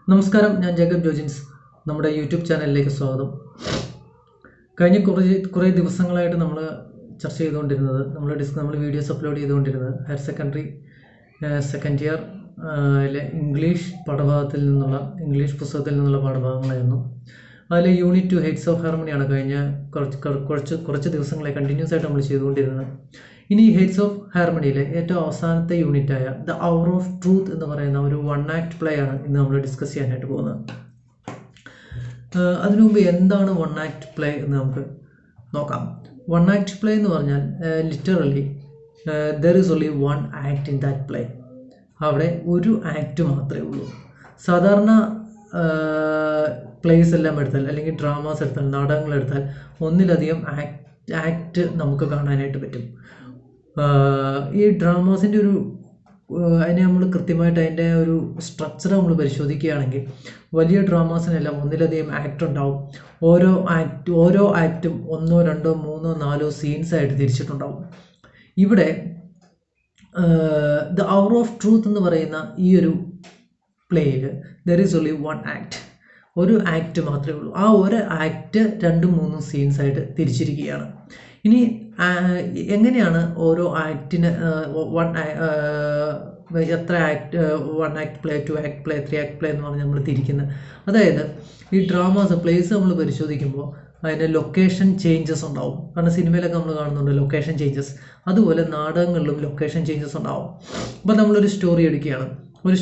നമസ്കാരം, ഞാൻ ജേക്കബ് ജോജിൻസ്. നമ്മുടെ യൂട്യൂബ് ചാനലിലേക്ക് സ്വാഗതം. കഴിഞ്ഞ കുറേ ദിവസങ്ങളായിട്ട് നമ്മൾ ചർച്ച ചെയ്തുകൊണ്ടിരുന്നത്, നമ്മൾ വീഡിയോസ് അപ്ലോഡ് ചെയ്തുകൊണ്ടിരുന്നത് higher secondary second year English പാഠഭാഗത്തിൽ നിന്നുള്ള ഇംഗ്ലീഷ് പുസ്തകത്തിൽ നിന്നുള്ള പാഠഭാഗങ്ങളായിരുന്നു. അതിൽ യൂണിറ്റ് 2 ഹെഡ്സ് ഓഫ് ഹാർമണിയാണ് കഴിഞ്ഞ കുറച്ച് ദിവസങ്ങളെ കണ്ടിന്യൂസ് ആയിട്ട് നമ്മൾ ചെയ്തുകൊണ്ടിരുന്നത്. ഇനി ഹെഡ്സ് ഓഫ് ഹാർമണിയിലെ ഏറ്റവും അവസാനത്തെ യൂണിറ്റായ ദ അവർ ഓഫ് ട്രൂത്ത് എന്ന് പറയുന്ന ഒരു വൺ ആക്ട് പ്ലേ ആണ് ഇന്ന് നമ്മൾ ഡിസ്കസ് ചെയ്യാനായിട്ട് പോകുന്നത്. അതിനു മുമ്പ് എന്താണ് വൺ ആക്ട് പ്ലേ എന്ന് നമുക്ക് നോക്കാം. വൺ ആക്ട് പ്ലേ എന്ന് പറഞ്ഞാൽ literally there is only one act in that play. അവിടെ ഒരു ആക്ട് മാത്രമേ ഉള്ളൂ. സാധാരണ പ്ലേസ് എല്ലാം എടുത്താൽ, അല്ലെങ്കിൽ ഡ്രാമാസ് എടുത്താൽ, നാടകങ്ങൾ എടുത്താൽ ഒന്നിലധികം ആക്ട് നമുക്ക് കാണാനായിട്ട് പറ്റും. ഈ ഡ്രാമാസിൻ്റെ അതിനെ നമ്മൾ കൃത്യമായിട്ട് അതിൻ്റെ ഒരു സ്ട്രക്ചർ നമ്മൾ പരിശോധിക്കുകയാണെങ്കിൽ വലിയ ഡ്രാമാസിനെല്ലാം ഒന്നിലധികം ആക്ട് ഉണ്ടാവും. ഓരോ ആക്റ്റും 1, 2, 3, 4 സീൻസ് ആയിട്ട് തിരിച്ചിട്ടുണ്ടാവും. ഇവിടെ ദ അവർ ഓഫ് ട്രൂത്ത് എന്ന് പറയുന്ന ഈ ഒരു പ്ലേയിൽ there is only one act. ഒരു ആക്ട് മാത്രമേ ഉള്ളൂ. ആ ഒരു ആക്ട് 2-3 സീൻസ് ആയിട്ട് തിരിച്ചിരിക്കുകയാണ്. ഇനി എങ്ങനെയാണ് ഓരോ ആക്ടിന് എത്ര act, 1 act play, 2 act play, 3 act play എന്ന് പറഞ്ഞ് നമ്മൾ തിരിക്കുന്നത്? അതായത് ഈ ഡ്രാമാസ് പ്ലേസ് നമ്മൾ പരിശോധിക്കുമ്പോൾ അതിന് ലൊക്കേഷൻ ചേഞ്ചസ് ഉണ്ടാവും. കാരണം സിനിമയിലൊക്കെ നമ്മൾ കാണുന്നുണ്ട് ലൊക്കേഷൻ ചേഞ്ചസ്. അതുപോലെ നാടകങ്ങളിലും ലൊക്കേഷൻ ചേഞ്ചസ് ഉണ്ടാവും. അപ്പോൾ നമ്മളൊരു സ്റ്റോറി എടുക്കുകയാണ്. ഒരു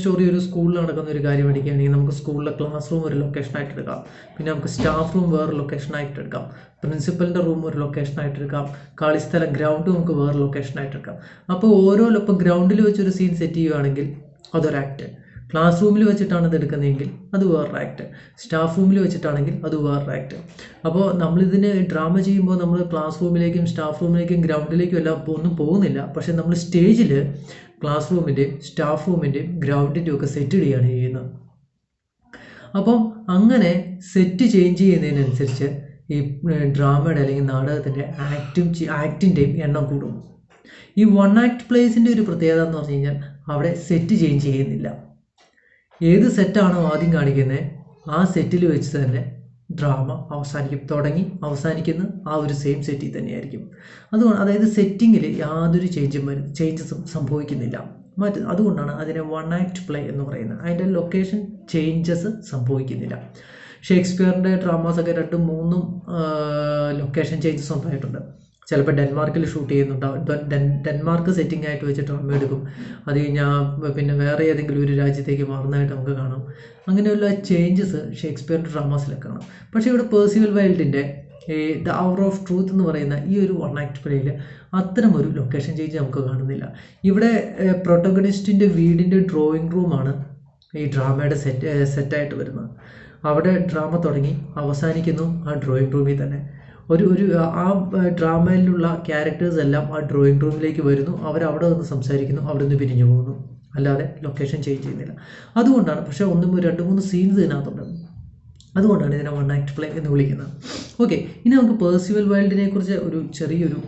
സ്കൂളിൽ നടക്കുന്ന ഒരു കാര്യം എടുക്കുകയാണെങ്കിൽ നമുക്ക് സ്കൂളിലെ ക്ലാസ് റൂം ഒരു ലൊക്കേഷനായിട്ട് എടുക്കാം. പിന്നെ നമുക്ക് സ്റ്റാഫ് റൂം വേറെ ലൊക്കേഷനായിട്ട് എടുക്കാം. പ്രിൻസിപ്പലിൻ്റെ റൂം ഒരു ലൊക്കേഷനായിട്ട് എടുക്കാം. കളിസ്ഥലം ഗ്രൗണ്ട് നമുക്ക് വേറെ ലൊക്കേഷനായിട്ട് എടുക്കാം. അപ്പോൾ ഇപ്പോൾ ഗ്രൗണ്ടിൽ വെച്ചൊരു സീൻ സെറ്റ് ചെയ്യുകയാണെങ്കിൽ അതൊരു ആക്ട്. ക്ലാസ് റൂമിൽ വെച്ചിട്ടാണ് ഇത് എടുക്കുന്നതെങ്കിൽ അത് വേറൊരു ആക്ട്. സ്റ്റാഫ് റൂമിൽ വെച്ചിട്ടാണെങ്കിൽ അത് വേറൊരു ആക്ട്. അപ്പോൾ നമ്മളിതിന് ഡ്രാമ ചെയ്യുമ്പോൾ നമ്മൾ ക്ലാസ് റൂമിലേക്കും സ്റ്റാഫ് റൂമിലേക്കും ഗ്രൗണ്ടിലേക്കും എല്ലാം ഒന്നും പോകുന്നില്ല. പക്ഷേ നമ്മൾ സ്റ്റേജിൽ ക്ലാസ് റൂമിൻ്റെയും സ്റ്റാഫ് റൂമിൻ്റെയും ഗ്രൗണ്ടിൻ്റെയും ഒക്കെ സെറ്റ് ചെയ്യുകയാണ് ചെയ്യുന്നത്. അപ്പം അങ്ങനെ സെറ്റ് ചേഞ്ച് ചെയ്യുന്നതിനനുസരിച്ച് ഈ ഡ്രാമയുടെ അല്ലെങ്കിൽ നാടകത്തിൻ്റെ ആക്ടിൻ്റെയും എണ്ണം കൂടും. ഈ വൺ ആക്ട് പ്ലേസിൻ്റെ ഒരു പ്രത്യേകത എന്ന് പറഞ്ഞു കഴിഞ്ഞാൽ അവിടെ സെറ്റ് ചേഞ്ച് ചെയ്യുന്നില്ല. ഏത് സെറ്റാണോ ആദ്യം കാണിക്കുന്നത് ആ സെറ്റിൽ വെച്ച് തന്നെ ഡ്രാമ അവസാനിക്കുന്ന ആ ഒരു സെയിം സെറ്റിൽ തന്നെയായിരിക്കും. അതായത് സെറ്റിങ്ങിൽ യാതൊരു ചേഞ്ചസും സംഭവിക്കുന്നില്ല. അതുകൊണ്ടാണ് അതിനെ വൺ ആക്ട് പ്ലേ എന്ന് പറയുന്നത്. അതിൻ്റെ ലൊക്കേഷൻ ചേഞ്ചസ് സംഭവിക്കുന്നില്ല. ഷേക്സ്പിയറിൻ്റെ ഡ്രാമാസൊക്കെ 2-3 ലൊക്കേഷൻ ചേഞ്ചസ് ഉണ്ടായിട്ടുണ്ട്. ചിലപ്പോൾ ഡെൻമാർക്കിൽ ഷൂട്ട് ചെയ്യുന്നുണ്ടാവും. ഡെൻമാർക്ക് സെറ്റിംഗ് ആയിട്ട് വെച്ച് ഡ്രാമ എടുക്കും. അത് കഴിഞ്ഞാൽ പിന്നെ വേറെ ഏതെങ്കിലും ഒരു രാജ്യത്തേക്ക് മാറുന്നതായിട്ട് നമുക്ക് കാണാം. അങ്ങനെയുള്ള ചേഞ്ചസ് ഷേക്സ്പിയറിൻ്റെ ഡ്രാമാസിലൊക്കെ കാണാം. പക്ഷേ ഇവിടെ പേഴ്സിവൽ വൈൽഡിൻ്റെ ദ അവർ ഓഫ് ട്രൂത്ത് എന്ന് പറയുന്ന ഈ ഒരു വൺ ആക്ട് പ്ലേയിൽ അത്തരം ഒരു ലൊക്കേഷൻ ചേഞ്ച് നമുക്ക് കാണുന്നില്ല. ഇവിടെ പ്രൊട്ടഗണിസ്റ്റിൻ്റെ വീടിൻ്റെ ഡ്രോയിങ് റൂമാണ് ഈ ഡ്രാമയുടെ സെറ്റായിട്ട് വരുന്നത്. അവിടെ ഡ്രാമ തുടങ്ങി അവസാനിക്കുന്നു ആ ഡ്രോയിങ് റൂമിൽ തന്നെ. ആ ഡ്രാമയിലുള്ള ക്യാരക്ടേഴ്സ് എല്ലാം ആ ഡ്രോയിങ് റൂമിലേക്ക് വരുന്നു. അവരവിടെ നിന്ന് സംസാരിക്കുന്നു, അവിടെ നിന്ന് പിരിഞ്ഞു പോകുന്നു. അല്ലാതെ ലൊക്കേഷൻ ചേഞ്ച് ചെയ്യുന്നില്ല. അതുകൊണ്ടാണ്. പക്ഷേ 1-2-3 സീൻസ് ഇതിനകത്തുണ്ട്. അതുകൊണ്ടാണ് ഇതിനെ വൺ ആക്ട് പ്ലേ എന്ന് വിളിക്കുന്നത്. ഓക്കെ, ഇനി നമുക്ക് പേഴ്സിവൽ വൈൽഡിനെ കുറിച്ച് ഒരു ചെറിയൊരു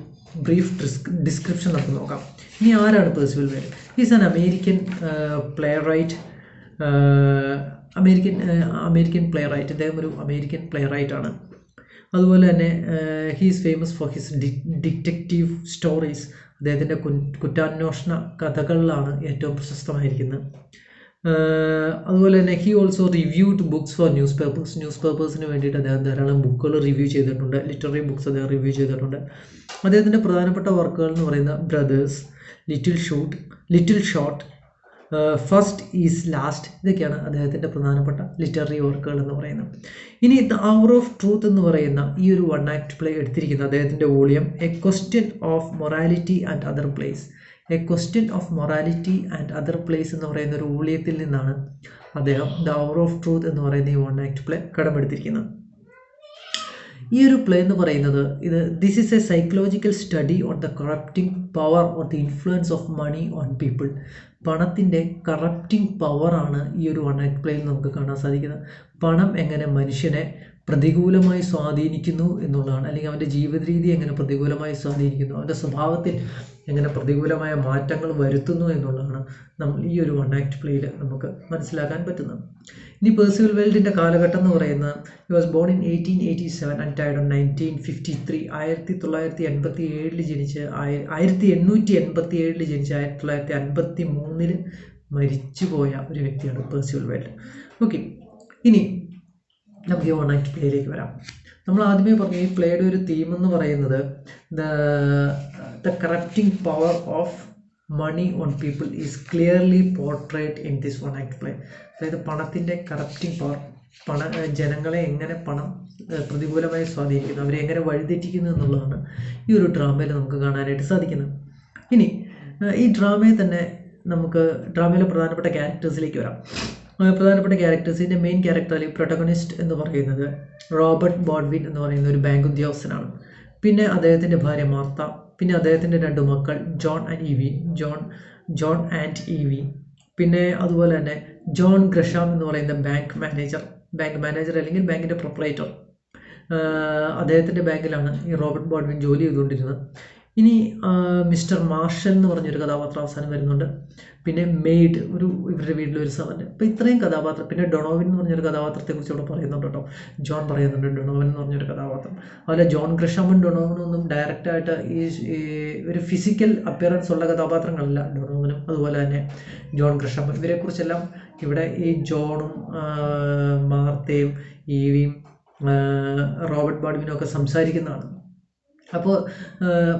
ബ്രീഫ് ഡിസ്ക്രിപ്ഷൻ നമുക്ക് നോക്കാം. ഇനി ആരാണ് Percival Wilde? Is an American playwright. American playwright. അദ്ദേഹം ഒരു അമേരിക്കൻ പ്ലേ റൈറ്റ് ആണ്. അതുപോലെ തന്നെ he's famous for his detective stories. അദ്ദേഹത്തിൻ്റെ കുറ്റാന്വേഷണ കഥകളിലാണ് ഏറ്റവും പ്രശസ്തമായിരിക്കുന്നത്. അതുപോലെ തന്നെ he also reviewed books for news പേപ്പേഴ്സിന് വേണ്ടിയിട്ട് അദ്ദേഹം ധാരാളം ബുക്കുകൾ റിവ്യൂ ചെയ്തിട്ടുണ്ട്. ലിറ്റററി ബുക്സ് അദ്ദേഹം റിവ്യൂ ചെയ്തിട്ടുണ്ട്. അദ്ദേഹത്തിൻ്റെ പ്രധാനപ്പെട്ട വർക്കുകൾ എന്ന് പറയുന്നത് brothers, little shot, first is last, ഇതൊക്കെയാണ് അദ്ദേഹത്തിൻ്റെ പ്രധാനപ്പെട്ട ലിറ്റററി വർക്കുകൾ എന്ന് പറയുന്നത്. ഇനി ദ അവർ ഓഫ് ട്രൂത്ത് എന്ന് പറയുന്ന ഈ ഒരു വൺ ആക്ട് പ്ലേ എടുത്തിരിക്കുന്ന അദ്ദേഹത്തിൻ്റെ volume A question of morality and other place എന്ന് പറയുന്ന ഒരു വോളിയത്തിൽ നിന്നാണ് അദ്ദേഹം ദ അവർ ഓഫ് ട്രൂത്ത് എന്ന് പറയുന്ന ഈ വൺ ആക്ട് പ്ലേ കടമെടുത്തിരിക്കുന്നത്. ഈ ഒരു പ്ലേ എന്ന് പറയുന്നത് this is a psychological study on the corrupting power or the influence of money on people. പണത്തിൻ്റെ കറപ്റ്റിംഗ് പവറാണ് ഈ ഒരു വൺ ആക്ട് പ്ലേയിൽ നമുക്ക് കാണാൻ സാധിക്കുന്നത്. പണം എങ്ങനെ മനുഷ്യനെ പ്രതികൂലമായി സ്വാധീനിക്കുന്നു എന്നുള്ളതാണ്, അല്ലെങ്കിൽ അവൻ്റെ ജീവിത രീതി എങ്ങനെ പ്രതികൂലമായി സ്വാധീനിക്കുന്നു, അവൻ്റെ സ്വഭാവത്തിൽ എങ്ങനെ പ്രതികൂലമായ മാറ്റങ്ങൾ വരുത്തുന്നു എന്നുള്ളതാണ് നമ്മൾ ഈ ഒരു വൺ ആക്ട് പ്ലേയിൽ നമുക്ക് മനസ്സിലാക്കാൻ പറ്റുന്നത്. ഇനി പേഴ്സിവൽ വെൽഡിൻ്റെ കാലഘട്ടം എന്ന് പറയുന്നത് he was born in 1887 and died on 1953. 1987 ജനിച്ച് 1887 ജനിച്ച് 1953 മരിച്ചു പോയ ഒരു വ്യക്തിയാണ് പേഴ്സിവൽ വെൽഡ്. ഓക്കെ, ഇനി നമുക്ക് ഈ വൺ ആക്ട് പ്ലേയിലേക്ക് വരാം. നമ്മൾ ആദ്യമേ പറഞ്ഞു ഈ പ്ലേയുടെ ഒരു തീം എന്ന് പറയുന്നത് the corrupting power of money on people is clearly portrait in this one act play. അതായത് പണത്തിൻ്റെ കറപ്റ്റിംഗ് പവർ, ജനങ്ങളെ എങ്ങനെ പണം പ്രതികൂലമായി സ്വാധീനിക്കുന്നു, അവരെ എങ്ങനെ വഴിതെറ്റിക്കുന്നു എന്നുള്ളതാണ് ഈ ഒരു ഡ്രാമയിൽ നമുക്ക് കാണാനായിട്ട് സാധിക്കുന്നത്. ഇനി ഈ ഡ്രാമയെ തന്നെ നമുക്ക് ഡ്രാമയിലെ പ്രധാനപ്പെട്ട ക്യാരക്ടേഴ്സിലേക്ക് വരാം. പ്രധാനപ്പെട്ട ക്യാരക്ടേഴ്സിൻ്റെ മെയിൻ ക്യാരക്ടർ അല്ലെങ്കിൽ പ്രൊട്ടഗണിസ്റ്റ് എന്ന് പറയുന്നത് റോബർട്ട് ബോഡ്വിൻ എന്ന് പറയുന്ന ഒരു ബാങ്ക് ഉദ്യോഗസ്ഥനാണ്. പിന്നെ അദ്ദേഹത്തിൻ്റെ ഭാര്യ മാർത്ത, പിന്നെ അദ്ദേഹത്തിൻ്റെ 2 മക്കൾ ജോൺ ആൻഡ് ഈവി, പിന്നെ അതുപോലെ തന്നെ ജോൺ ഗ്രഷാം എന്ന് പറയുന്ന ബാങ്ക് മാനേജർ അല്ലെങ്കിൽ ബാങ്കിൻ്റെ പ്രൊപ്പറേറ്റർ. അദ്ദേഹത്തിൻ്റെ ബാങ്കിലാണ് ഈ റോബർട്ട് ബോഡ്വിൻ ജോലി ചെയ്തുകൊണ്ടിരുന്നത്. ഇനി മിസ്റ്റർ മാർഷൽ എന്ന് പറഞ്ഞൊരു കഥാപാത്രം അവസാനം വരുന്നുണ്ട്. പിന്നെ മെയ്ഡ്, ഇവരുടെ വീട്ടിലൊരു സെർവൻറ്റ്. അപ്പോൾ ഇത്രയും കഥാപാത്രം. പിന്നെ ഡൊണോവിൻ എന്ന് പറഞ്ഞൊരു കഥാപാത്രത്തെക്കുറിച്ച് ഇവിടെ പറയുന്നുണ്ട് കേട്ടോ. ജോൺ പറയുന്നുണ്ട് ഡൊണോവിൻ എന്ന് പറഞ്ഞൊരു കഥാപാത്രം. അതുപോലെ ജോൺ ഗ്രഷാമും ഡൊണോവിനും ഒന്നും ഡയറക്റ്റായിട്ട് ഈ ഒരു ഫിസിക്കൽ അപ്പിയറൻസ് ഉള്ള കഥാപാത്രങ്ങളല്ല ഡൊണോവിനും അതുപോലെ തന്നെ ജോൺ ഗ്രഷാമും. ഇവരെക്കുറിച്ചെല്ലാം ഇവിടെ ഈ ജോണും മാർത്തയും ഈവിയും റോബർട്ട് ബോഡ്വിനും ഒക്കെ സംസാരിക്കുന്നതാണ്. അപ്പോൾ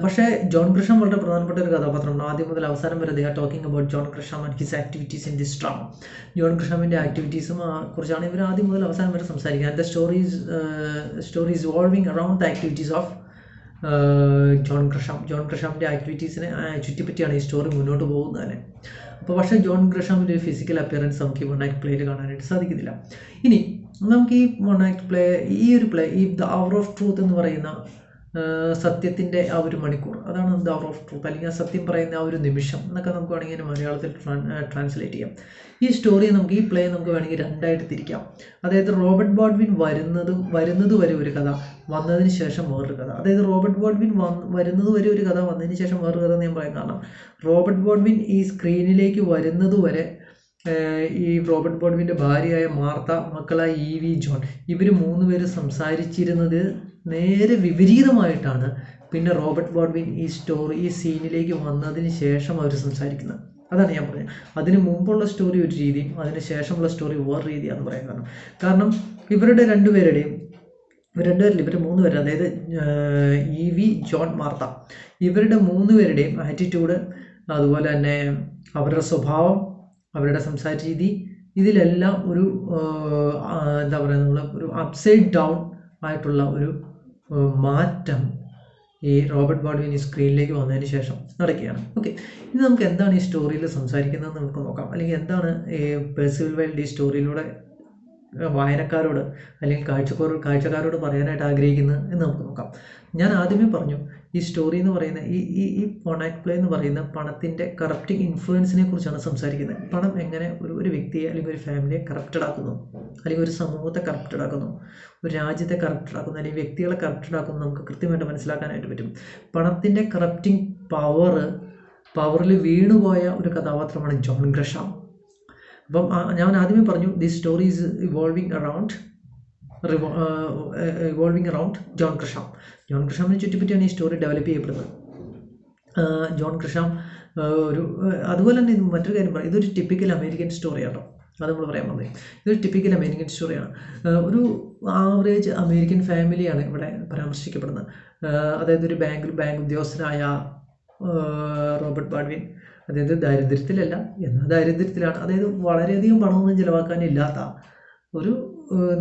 പക്ഷേ ജോൺ ഗ്രഷാം വളരെ പ്രധാനപ്പെട്ട ഒരു കഥാപാത്രമാണ്. ആദ്യം മുതൽ അവസാനം വരെ they are talking about John Gresham and his activities in this drama. John ഗ്രഷാമിൻ്റെ ആക്ടിവിറ്റീസും കുറിച്ചാണ് ഇവർ ആദ്യം മുതൽ അവസാനം വരെ സംസാരിക്കുന്നത്. And the story is revolving around the activities of John ഗ്രഷാമിൻ്റെ ആക്ടിവിറ്റീസിനെ ചുറ്റിപ്പറ്റിയാണ് ഈ സ്റ്റോറി മുന്നോട്ട് പോകുന്നത് തന്നെ. അപ്പോൾ പക്ഷേ ജോൺ ഗ്രഷാമിൻ്റെ ഒരു ഫിസിക്കൽ അപ്പിയറൻസ് നമുക്ക് ഈ വൺ ആക്ട് പ്ലേയിൽ കാണാനായിട്ട് സാധിക്കുന്നില്ല. ഇനി നമുക്ക് ഈ വൺ ആക്ട് പ്ലേ ഈ ദ അവർ ഓഫ് ട്രൂത്ത് എന്ന് പറയുന്ന സത്യത്തിൻ്റെ ആ ഒരു മണിക്കൂർ, അതാണ് ദ അവർ ഓഫ് ട്രൂത്ത്, അല്ലെങ്കിൽ ആ സത്യം പറയുന്ന ആ ഒരു നിമിഷം എന്നൊക്കെ നമുക്ക് വേണമെങ്കിൽ മലയാളത്തിൽ ട്രാൻസ്ലേറ്റ് ചെയ്യാം. ഈ സ്റ്റോറി നമുക്ക് ഈ പ്ലേ നമുക്ക് വേണമെങ്കിൽ 2ആയിട്ട് തിരിക്കാം. അതായത് റോബർട്ട് ബോഡ്വിൻ വരുന്നത് വരെ ഒരു കഥ, വന്നതിന് ശേഷം വേറൊരു കഥ. അതായത് റോബർട്ട് ബോഡ്വിൻ വരുന്നത് വരെ ഒരു കഥ, വന്നതിന് ശേഷം വേറൊരു കഥ എന്ന് ഞാൻ പറയാൻ കാരണം റോബർട്ട് ബോഡ്വിൻ ഈ സ്ക്രീനിലേക്ക് വരുന്നത് വരെ ഈ റോബർട്ട് ബോഡ്വിൻ്റെ ഭാര്യയായ മാർത്ത, മക്കളായ ഈവി, ജോൺ, ഇവർ 3 പേര് സംസാരിച്ചിരുന്നത് നേരെ വിപരീതമായിട്ടാണ് പിന്നെ റോബർട്ട് ബോഡ്വിൻ ഈ സീനിലേക്ക് വന്നതിന് ശേഷം അവർ സംസാരിക്കുന്നത്. അതാണ് ഞാൻ പറഞ്ഞത്. അതിന് മുമ്പുള്ള സ്റ്റോറി ഒരു രീതിയും അതിന് ശേഷമുള്ള സ്റ്റോറി വേറെ രീതിയാണെന്ന് പറയാൻ കാരണം ഇവരുടെ 2 പേരുടെയും ഇവർ 3 പേര്, അതായത് ഈവി, ജോൺ, മാർത്ത, ഇവരുടെ 3 പേരുടെയും ആറ്റിറ്റ്യൂഡ്, അതുപോലെ തന്നെ അവരുടെ സ്വഭാവം, അവരുടെ സംസാര രീതി, ഇതിലെല്ലാം ഒരു എന്താ പറയുക, നമ്മൾ ഒരു അപ്സൈഡ് ഡൗൺ ആയിട്ടുള്ള ഒരു മാറ്റം ഈ റോബർട്ട് ബോഡ്വിൻ ഈ സ്ക്രീനിലേക്ക് വന്നതിന് ശേഷം നടക്കുകയാണ്. ഓക്കെ, ഇനി നമുക്ക് എന്താണ് ഈ സ്റ്റോറിയിൽ സംസാരിക്കുന്നതെന്ന് നമുക്ക് നോക്കാം. അല്ലെങ്കിൽ എന്താണ് ഈ പേഴ്സിവൽ വെൽഡ് ഈ സ്റ്റോറിയിലൂടെ വായനക്കാരോട് അല്ലെങ്കിൽ കാഴ്ചക്കാരോട് പറയാനായിട്ട് ആഗ്രഹിക്കുന്നത് എന്ന് നമുക്ക് നോക്കാം. ഞാൻ ആദ്യമേ പറഞ്ഞു ഈ സ്റ്റോറി എന്ന് പറയുന്ന ഈ വൺ ആക്ട് പ്ലേ എന്ന് പറയുന്ന പണത്തിൻ്റെ കറപ്റ്റിംഗ് ഇൻഫ്ലുവൻസിനെ കുറിച്ചാണ് സംസാരിക്കുന്നത്. പണം എങ്ങനെ ഒരു വ്യക്തിയെ അല്ലെങ്കിൽ ഒരു ഫാമിലിയെ കറപ്റ്റഡ് ആക്കുന്നു, അല്ലെങ്കിൽ ഒരു സമൂഹത്തെ കറപ്റ്റഡ് ആക്കുന്നു, ഒരു രാജ്യത്തെ കറപ്റ്റഡ് ആക്കുന്നു, അല്ലെങ്കിൽ വ്യക്തികളെ കറപ്റ്റഡ് ആക്കുന്നു നമുക്ക് കൃത്യമായിട്ട് മനസ്സിലാക്കാനായിട്ട് പറ്റും. പണത്തിൻ്റെ കറപ്റ്റിംഗ് പവറിൽ വീണുപോയ ഒരു കഥാപാത്രമാണ് ജോൺ ഗ്രഷാം. അപ്പം ഞാൻ ആദ്യമേ പറഞ്ഞു the story is evolving around John ഗ്രഷാമിനെ ചുറ്റിപ്പറ്റിയാണ് ഈ സ്റ്റോറി ഡെവലപ്പ് ചെയ്യപ്പെടുന്നത്. ജോൺ ഗ്രഷാം അതുപോലെ തന്നെ മറ്റൊരു കാര്യം പറയാം, ഇതൊരു ടിപ്പിക്കൽ അമേരിക്കൻ സ്റ്റോറിയാണോ, അത് നമ്മൾ പറയാൻ വന്നത്. ഇതൊരു ടിപ്പിക്കൽ അമേരിക്കൻ സ്റ്റോറിയാണ്. ഒരു ആവറേജ് അമേരിക്കൻ ഫാമിലിയാണ് ഇവിടെ പരാമർശിക്കപ്പെടുന്നത്. അതായത് ഒരു ബാങ്ക് ഉദ്യോഗസ്ഥനായ റോബർട്ട് ബോഡ്വിൻ, അതായത് ദാരിദ്ര്യത്തിലല്ല എന്നാൽ ദാരിദ്ര്യത്തിലാണ്, അതായത് വളരെയധികം പണമൊന്നും ചിലവാക്കാനില്ലാത്ത ഒരു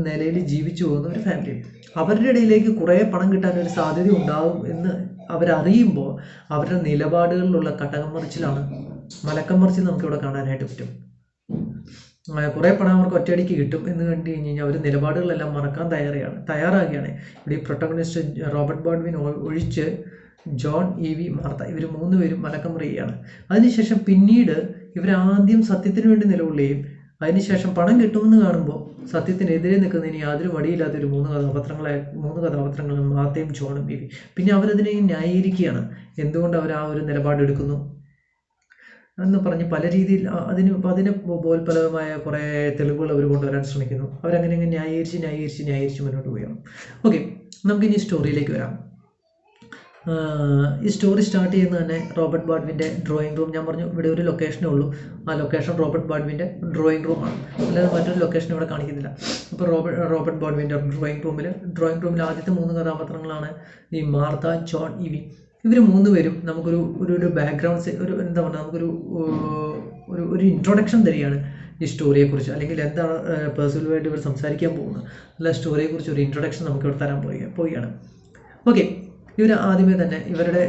നിലയിൽ ജീവിച്ചു പോകുന്ന ഒരു ഫാമിലി. അവരുടെ ഇടയിലേക്ക് കുറേ പണം കിട്ടാൻ ഒരു സാധ്യത ഉണ്ടാകും എന്ന് അവരറിയുമ്പോൾ അവരുടെ നിലപാടുകളിലുള്ള മലക്കം മറിച്ചിൽ നമുക്കിവിടെ കാണാനായിട്ട് പറ്റും. കുറേ പണം അവർക്ക് ഒറ്റയടിക്ക് കിട്ടും എന്ന് കണ്ടു കഴിഞ്ഞാൽ അവർ നിലപാടുകളെല്ലാം മറക്കാൻ തയ്യാറാകുകയാണ്. ഇവിടെ ഈ പ്രൊട്ടഗണിസ്റ്റ് റോബർട്ട് ബോഡ്വിൻ ഒഴിച്ച് ജോൺ, ഈവി, മാർത്ത, ഇവർ 3 പേരും മലക്കം മറിയുകയാണ്. അതിനുശേഷം പിന്നീട് ഇവരാദ്യം സത്യത്തിന് വേണ്ടി നിലകൊള്ളുകയും അതിനുശേഷം പണം കിട്ടുമെന്ന് കാണുമ്പോൾ സത്യത്തിനെതിരെ നിൽക്കുന്നതിന് യാതൊരു മടിയില്ലാത്തൊരു 3 കഥാപാത്രങ്ങളും മാർത്തയും ജോണും, ഈവി. പിന്നെ അവരതിനെ ന്യായീകരിക്കുകയാണ് എന്തുകൊണ്ട് അവർ ആ ഒരു നിലപാടെടുക്കുന്നു. എന്ന് പറഞ്ഞ് പല രീതിയിൽ അതിന് ബോൽപലമായ കുറേ തെളിവുകൾ അവർ കൊണ്ടുവരാൻ ശ്രമിക്കുന്നു. അവരങ്ങനെ ന്യായീകരിച്ച് മുന്നോട്ട് പോവുകയാണ്. ഓക്കെ, നമുക്കിനി സ്റ്റോറിയിലേക്ക് വരാം. ഈ സ്റ്റോറി സ്റ്റാർട്ട് ചെയ്യുന്നത് തന്നെ റോബർട്ട് ബാഡ്വിൻ്റെ ഡ്രോയിങ് റൂം. ഞാൻ പറഞ്ഞു ഇവിടെ ഒരു ലൊക്കേഷനേ ഉള്ളൂ, ആ ലൊക്കേഷൻ റോബർട്ട് ബാഡ്വിൻ്റെ ഡ്രോയിങ് റൂമാണ്, അല്ലാതെ മറ്റൊരു ലൊക്കേഷൻ ഇവിടെ കാണിക്കുന്നില്ല. അപ്പോൾ റോബർട്ട് ബാഡ്വിൻ്റെ ഡ്രോയിങ് റൂമിൽ ആദ്യത്തെ 3 കഥാപാത്രങ്ങളാണ് ഈ മാർത്ത, ജോൺ, ഇവി. ഇവർ 3 പേരും നമുക്കൊരു ബാക്ക്ഗ്രൗണ്ട്, എന്താ പറയുക, ഒരു ഇൻട്രൊഡക്ഷൻ തരികയാണ് ഈ സ്റ്റോറിയെക്കുറിച്ച്, അല്ലെങ്കിൽ എന്താണ് പേഴ്സണലായിട്ട് ഇവർ സംസാരിക്കാൻ പോകുന്നത്, അല്ല സ്റ്റോറിയെക്കുറിച്ച് ഒരു ഇൻട്രൊഡക്ഷൻ നമുക്ക് ഇവിടെ തരാൻ പോവുകയാണ്. ഓക്കെ, ഇവർ ആദ്യമേ തന്നെ ഇവരുടെ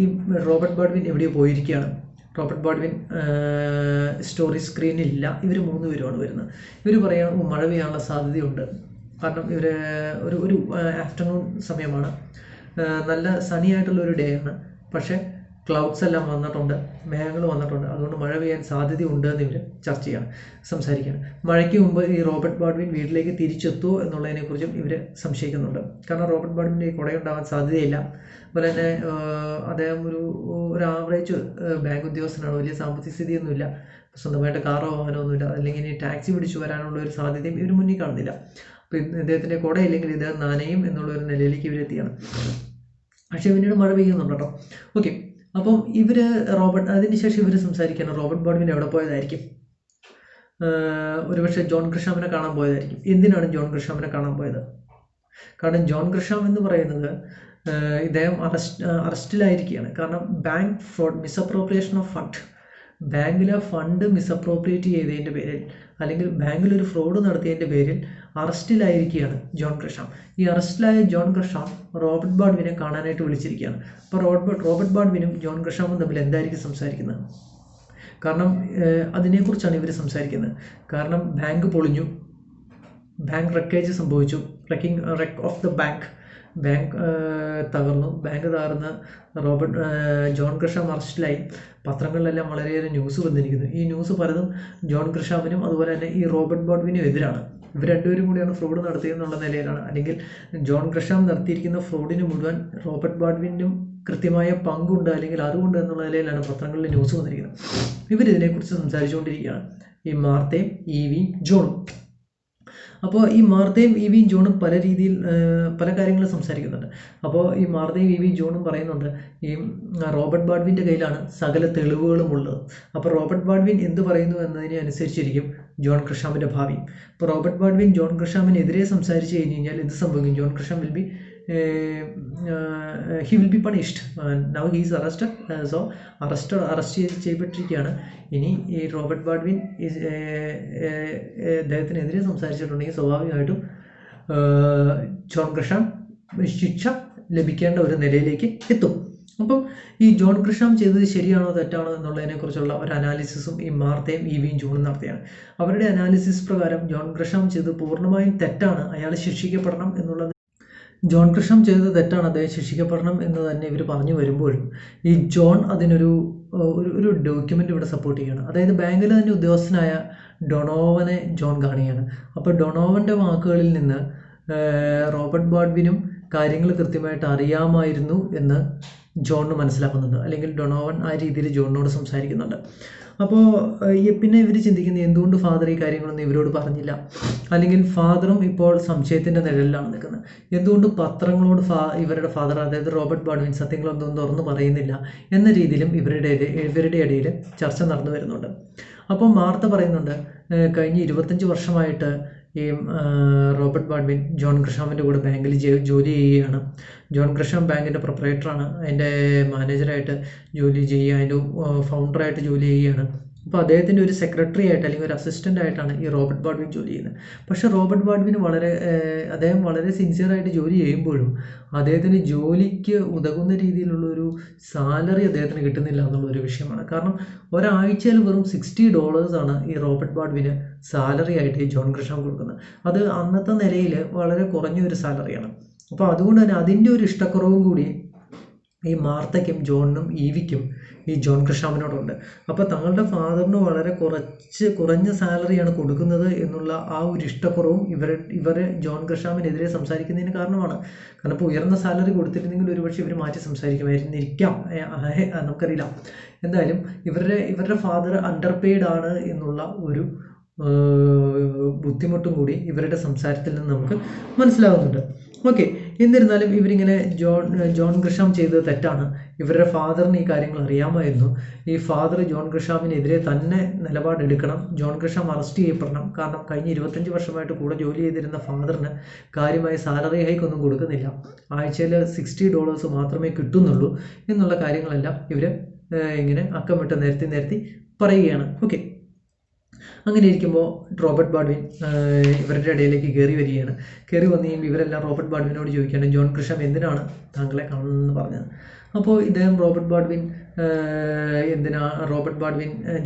ഈ റോബർട്ട് ബാഡ്വിൻ എവിടെയോ പോയിരിക്കുകയാണ്. റോബർട്ട് ബാഡ്വിൻ സ്റ്റോറി സ്ക്രീനിലില്ല. ഇവർ 3 പേരുമാണ് വരുന്നത്. ഇവർ പറയാൻ മഴ പെയ്യാനുള്ള സാധ്യതയുണ്ട്. കാരണം ഇവർ ഒരു ആഫ്റ്റർനൂൺ സമയമാണ്, നല്ല സണി ആയിട്ടുള്ള ഒരു ഡേ ആണ്. പക്ഷേ ക്ലൗഡ്സ് എല്ലാം വന്നിട്ടുണ്ട്, മേഘങ്ങൾ വന്നിട്ടുണ്ട്, അതുകൊണ്ട് മഴ പെയ്യാൻ സാധ്യതയുണ്ട് എന്ന് ഇവർ സംസാരിക്കുകയാണ്. മഴയ്ക്ക് മുമ്പ് ഈ റോബർട്ട് ബാഡ്വിൻ വീട്ടിലേക്ക് തിരിച്ചെത്തുമോ എന്നുള്ളതിനെക്കുറിച്ചും ഇവർ സംശയിക്കുന്നുണ്ട്. കാരണം റോബർട്ട് ബാഡ്വിൻ്റെ കുടയുണ്ടാവാൻ സാധ്യതയില്ല. അതുപോലെ തന്നെ അദ്ദേഹം ഒരു ആവറേജ് ബാങ്ക് ഉദ്യോഗസ്ഥനാണ്, വലിയ സാമ്പത്തിക സ്ഥിതിയൊന്നുമില്ല, സ്വന്തമായിട്ട് കാറോ വാഹനമോ ഒന്നുമില്ല, അല്ലെങ്കിൽ ഇനി ടാക്സി പിടിച്ചു വരാനുള്ള ഒരു സാധ്യതയും ഇവർ മുന്നിൽ കാണുന്നില്ല. അപ്പോൾ ഇദ്ദേഹത്തിൻ്റെ കുടയില്ലെങ്കിൽ ഇദ്ദേഹം നനയും എന്നുള്ളൊരു നിലയിലേക്ക് ഇവരെത്തിയാണ്. പക്ഷേ പിന്നീട് മഴ പെയ്യുന്നുണ്ട് കേട്ടോ. ഓക്കെ, അപ്പം അതിനുശേഷം ഇവർ സംസാരിക്കുകയാണ് റോബർട്ട് ബാഡ്വിൻ എവിടെ പോയതായിരിക്കും. ഒരുപക്ഷെ ജോൺ ഗ്രിഷാമിനെ കാണാൻ പോയതായിരിക്കും. എന്തിനാണ് ജോൺ ഗ്രിഷാമിനെ കാണാൻ പോയത്? കാരണം ജോൺ ഗ്രിഷാം എന്ന് പറയുന്നത് ഇദ്ദേഹം അറസ്റ്റിലായിരിക്കുകയാണ്. കാരണം bank fraud, misappropriation of fund, ബാങ്കിലെ ഫണ്ട് മിസ്അപ്രോപ്രിയേറ്റ് ചെയ്തതിൻ്റെ പേരിൽ, അല്ലെങ്കിൽ ബാങ്കിലൊരു ഫ്രോഡ് നടത്തിയതിൻ്റെ പേരിൽ അറസ്റ്റിലായിരിക്കുകയാണ് ജോൺ ഗ്രിഷാം. ഈ അറസ്റ്റിലായ ജോൺ ഗ്രിഷാം റോബർട്ട് ബാഡ്വിനെ കാണാനായിട്ട് വിളിച്ചിരിക്കുകയാണ്. അപ്പോൾ റോബർട്ട് ബാഡ്വിനും ജോൺ ഗ്രിഷാമും തമ്മിൽ എന്തായിരിക്കും സംസാരിക്കുന്നത്? കാരണം അതിനെക്കുറിച്ചാണ് ഇവർ സംസാരിക്കുന്നത്. കാരണം ബാങ്ക് പൊളിഞ്ഞു, ബാങ്ക് റെക്കേജ് സംഭവിച്ചു, റെക്ക് ഓഫ് ദ ബാങ്ക് തകർന്നു. ബാങ്ക് തകർന്ന് ജോൺ ഗ്രിഷാം അറസ്റ്റിലായി. പത്രങ്ങളിലെല്ലാം വളരെയേറെ ന്യൂസ് വന്നിരിക്കുന്നു. ഈ ന്യൂസ് പലതും ജോൺ ഗ്രിഷാമിനും അതുപോലെ തന്നെ ഈ റോബർട്ട് ബാഡ്വിനും എതിരാണ്. ഇവർ രണ്ടുപേരും കൂടിയാണ് ഫ്രോഡ് നടത്തിയെന്നുള്ള നിലയിലാണ്, അല്ലെങ്കിൽ ജോൺ ഗ്രിഷാം നടത്തിയിരിക്കുന്ന ഫ്രോഡിന് മുഴുവൻ റോബർട്ട് ബാഡ്വിനും കൃത്യമായ പങ്കുണ്ട് അല്ലെങ്കിൽ അറിവുണ്ട് എന്നുള്ള നിലയിലാണ് പത്രങ്ങളിൽ ന്യൂസ് വന്നിരിക്കുന്നത്. ഇവരിതിനെക്കുറിച്ച് സംസാരിച്ചുകൊണ്ടിരിക്കുകയാണ്, ഈ മാർത്തയും ഈവിയും ജോണും. അപ്പോൾ ഈ മാർത്തയും ഈവിയും ജോണും പല കാര്യങ്ങളും സംസാരിക്കുന്നുണ്ട്. അപ്പോൾ ഈ മാർത്തയും ഈവിയും ജോണും പറയുന്നുണ്ട് ഈ റോബർട്ട് ബാഡ്വിൻ്റെ കയ്യിലാണ് സകല തെളിവുകളും ഉള്ളത്. അപ്പോൾ റോബർട്ട് ബാഡ്വിൻ എന്ത് പറയുന്നു എന്നതിനെ അനുസരിച്ചിരിക്കും ജോൺ ഗ്രിഷാമിൻ്റെ ഭാവി. ഇപ്പോൾ റോബർട്ട് ബാഡ്വിൻ ജോൺ ഗ്രിഷാമിനെതിരെ സംസാരിച്ച് കഴിഞ്ഞാൽ എന്ത് സംഭവിക്കും? John Grisham he will be punished. Now he is arrested. Arrest ചെയ്യപ്പെട്ടിരിക്കുകയാണ്. ഇനി ഈ റോബർട്ട് ബാഡ്വിൻ അദ്ദേഹത്തിനെതിരെ സംസാരിച്ചിട്ടുണ്ടെങ്കിൽ സ്വാഭാവികമായിട്ടും ജോൺ ഗ്രിഷാം ശിക്ഷ ലഭിക്കേണ്ട ഒരു നിലയിലേക്ക് എത്തും. അപ്പം ഈ ജോൺ ഗ്രിഷാം ചെയ്തത് ശരിയാണോ തെറ്റാണോ എന്നുള്ളതിനെക്കുറിച്ചുള്ള ഒരു അനാലിസിസും ഈ മാർത്തയും ഈവിയും ജോണും നടത്തിയാണ്. അവരുടെ അനാലിസിസ് പ്രകാരം ജോൺ ഗ്രിഷാം ചെയ്തത് പൂർണ്ണമായും തെറ്റാണ്, അയാൾ ശിക്ഷിക്കപ്പെടണം എന്നുള്ളത്. ജോൺ ഗ്രിഷാം ചെയ്തത് തെറ്റാണ്, അദ്ദേഹം ശിക്ഷിക്കപ്പെടണം എന്ന് തന്നെ ഇവർ പറഞ്ഞു വരുമ്പോഴും ഈ ജോൺ അതിനൊരു ഡോക്യുമെൻ്റ് ഇവിടെ സപ്പോർട്ട് ചെയ്യുകയാണ്. അതായത് ബാങ്കിലെ തന്നെ ഉദ്യോഗസ്ഥനായ ഡൊണോവനെ ജോൺ കാണുകയാണ്. അപ്പോൾ ഡൊണോവൻ്റെ വാക്കുകളിൽ നിന്ന് റോബർട്ട് ബാഡ്വിനും കാര്യങ്ങൾ കൃത്യമായിട്ട് അറിയാമായിരുന്നു എന്ന് ജോണിന് മനസ്സിലാക്കുന്നുണ്ട്, അല്ലെങ്കിൽ ഡൊണോവൻ ആ രീതിയിൽ ജോണിനോട് സംസാരിക്കുന്നുണ്ട്. അപ്പോൾ പിന്നെ ഇവർ ചിന്തിക്കുന്നത് എന്തുകൊണ്ട് ഫാദർ ഈ കാര്യങ്ങളൊന്നും ഇവരോട് പറഞ്ഞില്ല, അല്ലെങ്കിൽ ഫാദറും ഇപ്പോൾ സംശയത്തിൻ്റെ നിഴലിലാണ് നിൽക്കുന്നത്. എന്തുകൊണ്ട് പത്രങ്ങളോട് ഇവരുടെ ഫാദർ, അതായത് റോബർട്ട് ബാഡ്വിൻ സത്യങ്ങളൊന്നും തുറന്ന് പറയുന്നില്ല എന്ന രീതിയിലും ഇവരുടെ ഇടയിൽ ചർച്ച നടന്നു വരുന്നുണ്ട്. അപ്പോൾ മാർത്ത പറയുന്നുണ്ട് കഴിഞ്ഞ 25 വർഷമായിട്ട് ഈ റോബർട്ട് ബാഡ്വിൻ ജോൺ ഗ്രിഷാമിൻ്റെ കൂടെ ബാങ്കിൽ ജോലി ചെയ്യുകയാണ്. ജോൺ ഗ്രിഷാം ബാങ്കിൻ്റെ പ്രൊപ്പറേറ്ററാണ്, അതിൻ്റെ മാനേജറായിട്ട് ജോലി ചെയ്യുക, അതിൻ്റെ ഫൗണ്ടറായിട്ട് ജോലി ചെയ്യുകയാണ്. അപ്പോൾ അദ്ദേഹത്തിൻ്റെ ഒരു സെക്രട്ടറി ആയിട്ട് അല്ലെങ്കിൽ ഒരു അസിസ്റ്റൻ്റ് ആയിട്ടാണ് ഈ റോബർട്ട് ബാഡ്വിൻ ജോലി ചെയ്യുന്നത്. പക്ഷേ റോബർട്ട് ബാഡ്വിന് അദ്ദേഹം വളരെ സിൻസിയറായിട്ട് ജോലി ചെയ്യുമ്പോഴും അദ്ദേഹത്തിന് ജോലിക്ക് ഉതകുന്ന രീതിയിലുള്ളൊരു സാലറി അദ്ദേഹത്തിന് കിട്ടുന്നില്ല എന്നുള്ളൊരു വിഷയമാണ്. കാരണം ഒരാഴ്ചയിൽ വെറും $60 ഈ റോബർട്ട് ബാഡ്വിന് സാലറി ആയിട്ട് ഈ ജോൺ ഗ്രിഷാം കൊടുക്കുന്നത്. അത് അന്നത്തെ നിലയിൽ വളരെ കുറഞ്ഞൊരു സാലറിയാണ്. അപ്പോൾ അതുകൊണ്ട് തന്നെ അതിൻ്റെ ഒരു ഇഷ്ടക്കുറവും കൂടി ഈ മാർത്തയ്ക്കും ജോണിനും ഈവിക്കും ഈ ജോൺ ഗ്രിഷാമിനോടുണ്ട്. അപ്പോൾ തങ്ങളുടെ ഫാദറിന് വളരെ കുറഞ്ഞ സാലറിയാണ് കൊടുക്കുന്നത് എന്നുള്ള ആ ഒരു ഇഷ്ടക്കുറവും ഇവർ ജോൺ ഗ്രിഷാമിനെതിരെ സംസാരിക്കുന്നതിന് കാരണമാണ്. കാരണം ഇപ്പോൾ ഉയർന്ന സാലറി കൊടുത്തിരുന്നെങ്കിൽ ഒരുപക്ഷെ ഇവർ മാറ്റി സംസാരിക്കുമായിരുന്നിരിക്കാം, നമുക്കറിയില്ല. എന്തായാലും ഇവരുടെ ഫാദർ അണ്ടർ പെയ്ഡ് ആണ് എന്നുള്ള ഒരു ബുദ്ധിമുട്ടും കൂടി ഇവരുടെ സംസാരത്തിൽ നിന്ന് നമുക്ക് മനസ്സിലാകുന്നുണ്ട്. ഓക്കെ, എന്നിരുന്നാലും ഇവരിങ്ങനെ ജോൺ ഗ്രിഷാം ചെയ്തത് തെറ്റാണ്, ഇവരുടെ ഫാദറിന് ഈ കാര്യങ്ങൾ അറിയാമായിരുന്നു, ഈ ഫാദർ ജോൺ ഗ്രിഷാമിനെതിരെ തന്നെ നിലപാടെടുക്കണം, ജോൺ ഗ്രിഷാം അറസ്റ്റ് ചെയ്യപ്പെടണം, കാരണം കഴിഞ്ഞ 25 വർഷമായിട്ട് കൂടെ ജോലി ചെയ്തിരുന്ന ഫാദറിന് കാര്യമായ സാലറി ഹൈക്ക് ഒന്നും കൊടുക്കുന്നില്ല, ആഴ്ചയിൽ $60 മാത്രമേ കിട്ടുന്നുള്ളൂ എന്നുള്ള കാര്യങ്ങളെല്ലാം ഇവർ ഇങ്ങനെ അക്കമിട്ട് നിരത്തി പറയുകയാണ്. ഓക്കെ, അങ്ങനെ ഇരിക്കുമ്പോൾ റോബർട്ട് ബാഡ്വിൻ ഇവരുടെ ഇടയിലേക്ക് കയറി വരികയാണ്. കയറി വന്നു കഴിയുമ്പോൾ ഇവരെല്ലാം റോബർട്ട് ബാഡ്വിനോട് ചോദിക്കുകയാണ്, ജോൺ ഗ്രിഷാം എന്തിനാണ് താങ്കളെ കാണുന്നതെന്ന് പറഞ്ഞത്. അപ്പോൾ ഇദ്ദേഹം റോബർട്ട് ബാഡ്വിൻ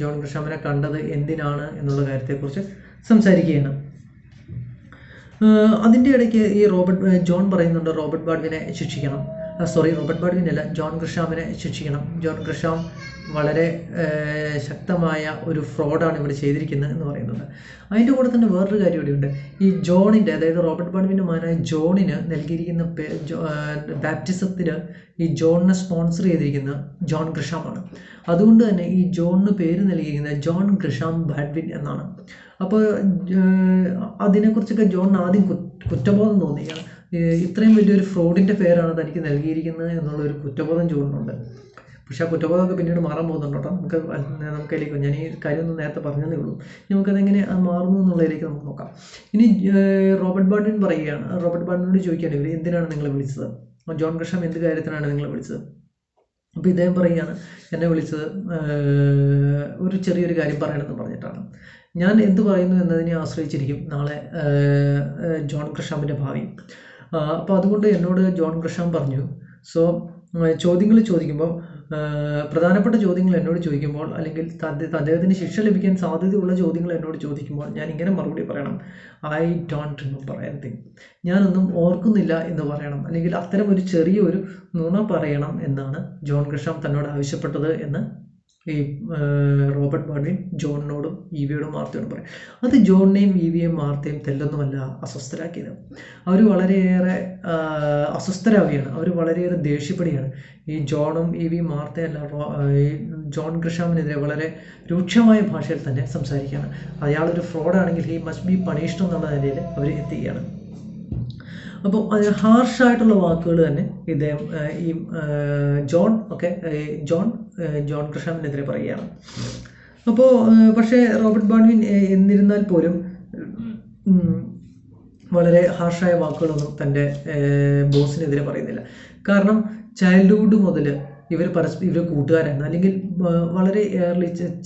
ജോൺ ഗ്രിഷാമിനെ കണ്ടത് എന്തിനാണ് എന്നുള്ള കാര്യത്തെക്കുറിച്ച് സംസാരിക്കുകയാണ്. അതിൻ്റെ ഇടയ്ക്ക് ഈ ജോൺ പറയുന്നുണ്ട് റോബർട്ട് ബാഡ്വിനെ ശിക്ഷിക്കണം, റോബർട്ട് ബാഡ്വിൻ അല്ല, ജോൺ ഗ്രിഷാമിനെ ശിക്ഷിക്കണം, ജോൺ ഗ്രിഷാം വളരെ ശക്തമായ ഒരു ഫ്രോഡാണ് ഇവിടെ ചെയ്തിരിക്കുന്നത് എന്ന് പറയുന്നുണ്ട്. അതിൻ്റെ കൂടെ തന്നെ വേറൊരു കാര്യം ഇവിടെയുണ്ട്. ഈ ജോണിൻ്റെ, അതായത് റോബർട്ട് ബാഡ്വിൻ്റെ മകനായ ജോണിന് നൽകിയിരിക്കുന്ന ബാപ്റ്റിസത്തിന് ഈ ജോണിനെ സ്പോൺസർ ചെയ്തിരിക്കുന്ന ജോൺ ഗ്രിഷാമാണ്. അതുകൊണ്ട് തന്നെ ഈ ജോണിന് പേര് നൽകിയിരിക്കുന്നത് ജോൺ ഗ്രിഷാം ബാഡ്വിൻ എന്നാണ്. അപ്പോൾ അതിനെക്കുറിച്ചൊക്കെ ജോണിന് ആദ്യം കുറ്റബോധം തോന്നുകയാണ്. ഇത്രയും വലിയൊരു ഫ്രോഡിൻ്റെ പേരാണ് തനിക്ക് നൽകിയിരിക്കുന്നത് എന്നുള്ളൊരു കുറ്റബോധം ജോണിനുണ്ട്. പക്ഷെ ആ കുറ്റബോധമൊക്കെ പിന്നീട് മാറാൻ പോകുന്നുണ്ട് കേട്ടോ. നമുക്കതിലേക്ക്, ഞാൻ ഈ കാര്യമൊന്നും നേരത്തെ പറഞ്ഞതേ ഉള്ളൂ, നമുക്കതെങ്ങനെ മാറുന്നു എന്നുള്ളതിലേക്ക് നമുക്ക് നോക്കാം. ഇനി റോബർട്ട് ബാഡ്വിൻ പറയുകയാണ്, റോബർട്ട് ബാഡ്വിനോട് ചോദിക്കുകയാണ്, ഇവർ എന്തിനാണ് നിങ്ങളെ വിളിച്ചത്, ജോൺ ഗ്രിഷാം എന്ത് കാര്യത്തിനാണ് നിങ്ങളെ വിളിച്ചത്. അപ്പോൾ ഇദ്ദേഹം പറയുകയാണ്, എന്നെ വിളിച്ചത് ഒരു ചെറിയൊരു കാര്യം പറയണമെന്ന് പറഞ്ഞിട്ടാണ്. ഞാൻ എന്ത് പറയുന്നു എന്നതിനെ ആശ്രയിച്ചിരിക്കും നാളെ ജോൺ ഗ്രിഷാമിൻ്റെ ഭാവി. അപ്പോൾ അതുകൊണ്ട് എന്നോട് ജോൺ ഗ്രിഷാം പറഞ്ഞു, സോ ചോദ്യങ്ങൾ ചോദിക്കുമ്പോൾ, പ്രധാനപ്പെട്ട ചോദ്യങ്ങൾ എന്നോട് ചോദിക്കുമ്പോൾ, അല്ലെങ്കിൽ അദ്ദേഹത്തിന് ശിക്ഷ ലഭിക്കാൻ സാധ്യതയുള്ള ചോദ്യങ്ങൾ എന്നോട് ചോദിക്കുമ്പോൾ ഞാൻ ഇങ്ങനെ മറുപടി പറയണം, ഐ ഡോണ്ട് റിമെമ്പർ എനിത്തിങ്, ഞാനൊന്നും ഓർക്കുന്നില്ല എന്ന് പറയണം, അല്ലെങ്കിൽ അത്തരം ഒരു ചെറിയൊരു നുണ പറയണം എന്നാണ് ജോൺ ഗ്രിഷാം തന്നോട് ആവശ്യപ്പെട്ടത് എന്ന് ഈ റോബർട്ട് ബാഡ്വിൻ ജോണിനോടും ഈവിയോടും മാർത്തയോടും പറയും. അത് ജോണിനെയും ഈവിയെയും മാർത്തയും തെല്ലൊന്നുമല്ല അസ്വസ്ഥരാക്കിയത്. അവർ വളരെയേറെ അസ്വസ്ഥരാവുകയാണ്, അവർ വളരെയേറെ ദേഷ്യപ്പെടുകയാണ്. ഈ ജോണും ഈവിയും മാർത്തയല്ല, ജോൺ ഗ്രിഷാമിനെതിരെ വളരെ രൂക്ഷമായ ഭാഷയിൽ തന്നെ സംസാരിക്കുകയാണ്. അയാളൊരു ഫ്രോഡാണെങ്കിൽ ഹി മസ്റ്റ് ബി പണിഷ്ഡ് എന്നുള്ള നിലയിൽ അവർ എത്തുകയാണ്. അപ്പോൾ ഹാർഷായിട്ടുള്ള വാക്കുകൾ തന്നെ ഇദ്ദേഹം ഈ ജോൺ ഗ്രിഷാമിനെതിരെ പറയുകയാണ്. അപ്പോൾ പക്ഷേ റോബർട്ട് ബാഡ്വിൻ എന്നിരുന്നാൽ പോലും വളരെ ഹാർഷായ വാക്കുകളൊന്നും തൻ്റെ ബോസിനെതിരെ പറയുന്നില്ല. കാരണം ചൈൽഡ്ഹുഡ് മുതൽ ഇവർ കൂട്ടുകാരായിരുന്നു, അല്ലെങ്കിൽ വളരെ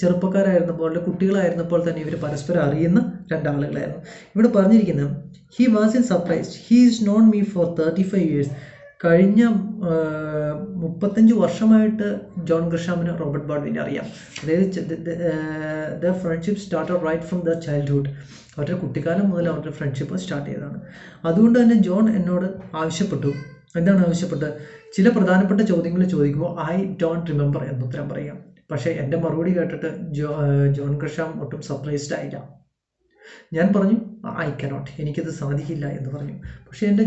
ചെറുപ്പക്കാരായിരുന്നപ്പോൾ, അല്ലെങ്കിൽ കുട്ടികളായിരുന്നപ്പോൾ തന്നെ ഇവർ പരസ്പരം അറിയുന്ന രണ്ടാളുകളായിരുന്നു. ഇവിടെ പറഞ്ഞിരിക്കുന്നത്, he was in surprised, he is known me for 35 years. കഴിഞ്ഞ 35 വർഷമായിട്ട് ജോൺ ഗ്രിഷാമിന് റോബർട്ട് ബാഡ്വിനെ അറിയാം. അതായത് the friendship started right from the childhood. അവരുടെ കുട്ടിക്കാലം മുതൽ അവരുടെ ഫ്രണ്ട്ഷിപ്പ് സ്റ്റാർട്ട് ചെയ്തതാണ്. അതുകൊണ്ട് തന്നെ ജോൺ എന്നോട് ആവശ്യപ്പെട്ടു, എന്താണ് ആവശ്യപ്പെട്ടത്, ചില പ്രധാനപ്പെട്ട ചോദ്യങ്ങൾ ചോദിക്കുമ്പോൾ ഐ ഡോണ്ട് റിമെമ്പർ എന്നുത്തരം പറയാം. പക്ഷേ എൻ്റെ മറുപടി കേട്ടിട്ട് ജോൺ ഗ്രിഷാം ഒട്ടും സർപ്രൈസ്ഡ് ആയില്ല. ഞാൻ പറഞ്ഞു ഐ കനോട്ട്, എനിക്കത് സാധിക്കില്ല എന്ന് പറഞ്ഞു. പക്ഷേ എൻ്റെ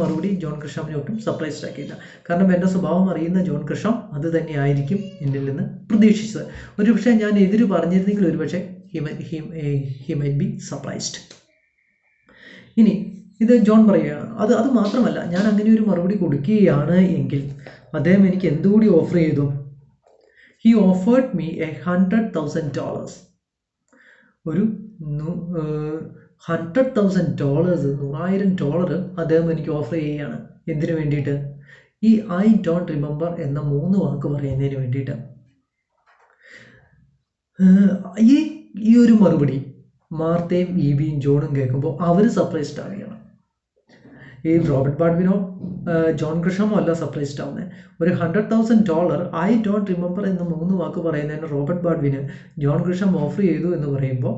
മറുപടി ജോൺ ഗ്രിഷാമിനെ ഒട്ടും സർപ്രൈസ്ഡ് ആക്കിയില്ല. കാരണം എൻ്റെ സ്വഭാവം അറിയുന്ന ജോൺ ഗ്രിഷാം അത് തന്നെയായിരിക്കും എന്നിൽ നിന്ന് പ്രതീക്ഷിച്ചത്. ഒരുപക്ഷെ ഞാൻ എതിര് പറഞ്ഞിരുന്നെങ്കിൽ ഒരുപക്ഷെ ഹി മൈറ്റ് ബി സർപ്രൈസ്ഡ്. ഇനി ഇത് ജോൺ പറയുകയാണ്, അത് മാത്രമല്ല, ഞാൻ അങ്ങനെ ഒരു മറുപടി കൊടുക്കുകയാണ് എങ്കിൽ അദ്ദേഹം എനിക്ക് എന്തുകൂടി ഓഫർ ചെയ്തു. He offered me $100,000. ഒരു $100,000, $100,000 അദ്ദേഹം എനിക്ക് ഓഫർ ചെയ്യുകയാണ്. എന്തിനു വേണ്ടിയിട്ട്? ഈ ഐ ഡോണ്ട് റിമെമ്പർ എന്ന 3 വാക്ക് പറയുന്നതിന് വേണ്ടിയിട്ട്. ഈ ഒരു മറുപടി മാർത്തയും ഈവിയും ജോണും കേൾക്കുമ്പോൾ അവർ സർപ്രൈസ്ഡ് ആവുകയാണ്. ഈ റോബർട്ട് ബാഡ്വിനോ ജോൺ ഗ്രിഷാമോ അല്ല സർപ്രൈസ്ഡ് ആവുന്നത്. ഒരു $100,000 ഐ ഡോണ്ട് റിമെമ്പർ എന്ന 3 വാക്ക് പറയുന്നതിന് റോബർട്ട് ബാഡ്വിന് ജോൺ ഗ്രിഷാം ഓഫർ ചെയ്തു എന്ന് പറയുമ്പോൾ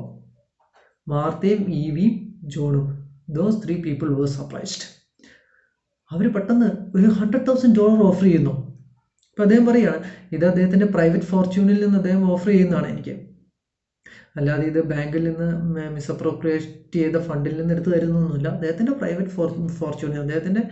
മാർത്തയും ഈവിയും ജോണും, ദോസ് 3 people were surprised. അവർ പെട്ടെന്ന് ഒരു $100,000 ഓഫർ ചെയ്യുന്നു. അപ്പോൾ അദ്ദേഹം പറയുകയാണ്, ഇത് അദ്ദേഹത്തിൻ്റെ പ്രൈവറ്റ് ഫോർച്യൂണിൽ നിന്ന് അദ്ദേഹം ഓഫർ ചെയ്യുന്നതാണ് എനിക്ക്. അല്ലാതെ ഇത് ബാങ്കിൽ നിന്ന് മിസ്അപ്രോപ്രിയേറ്റ് ചെയ്ത ഫണ്ടിൽ നിന്ന് എടുത്ത് തരുന്നൊന്നുമില്ല. അദ്ദേഹത്തിൻ്റെ പ്രൈവറ്റ് ഫോർച്യൂൺ, അദ്ദേഹത്തിൻ്റെ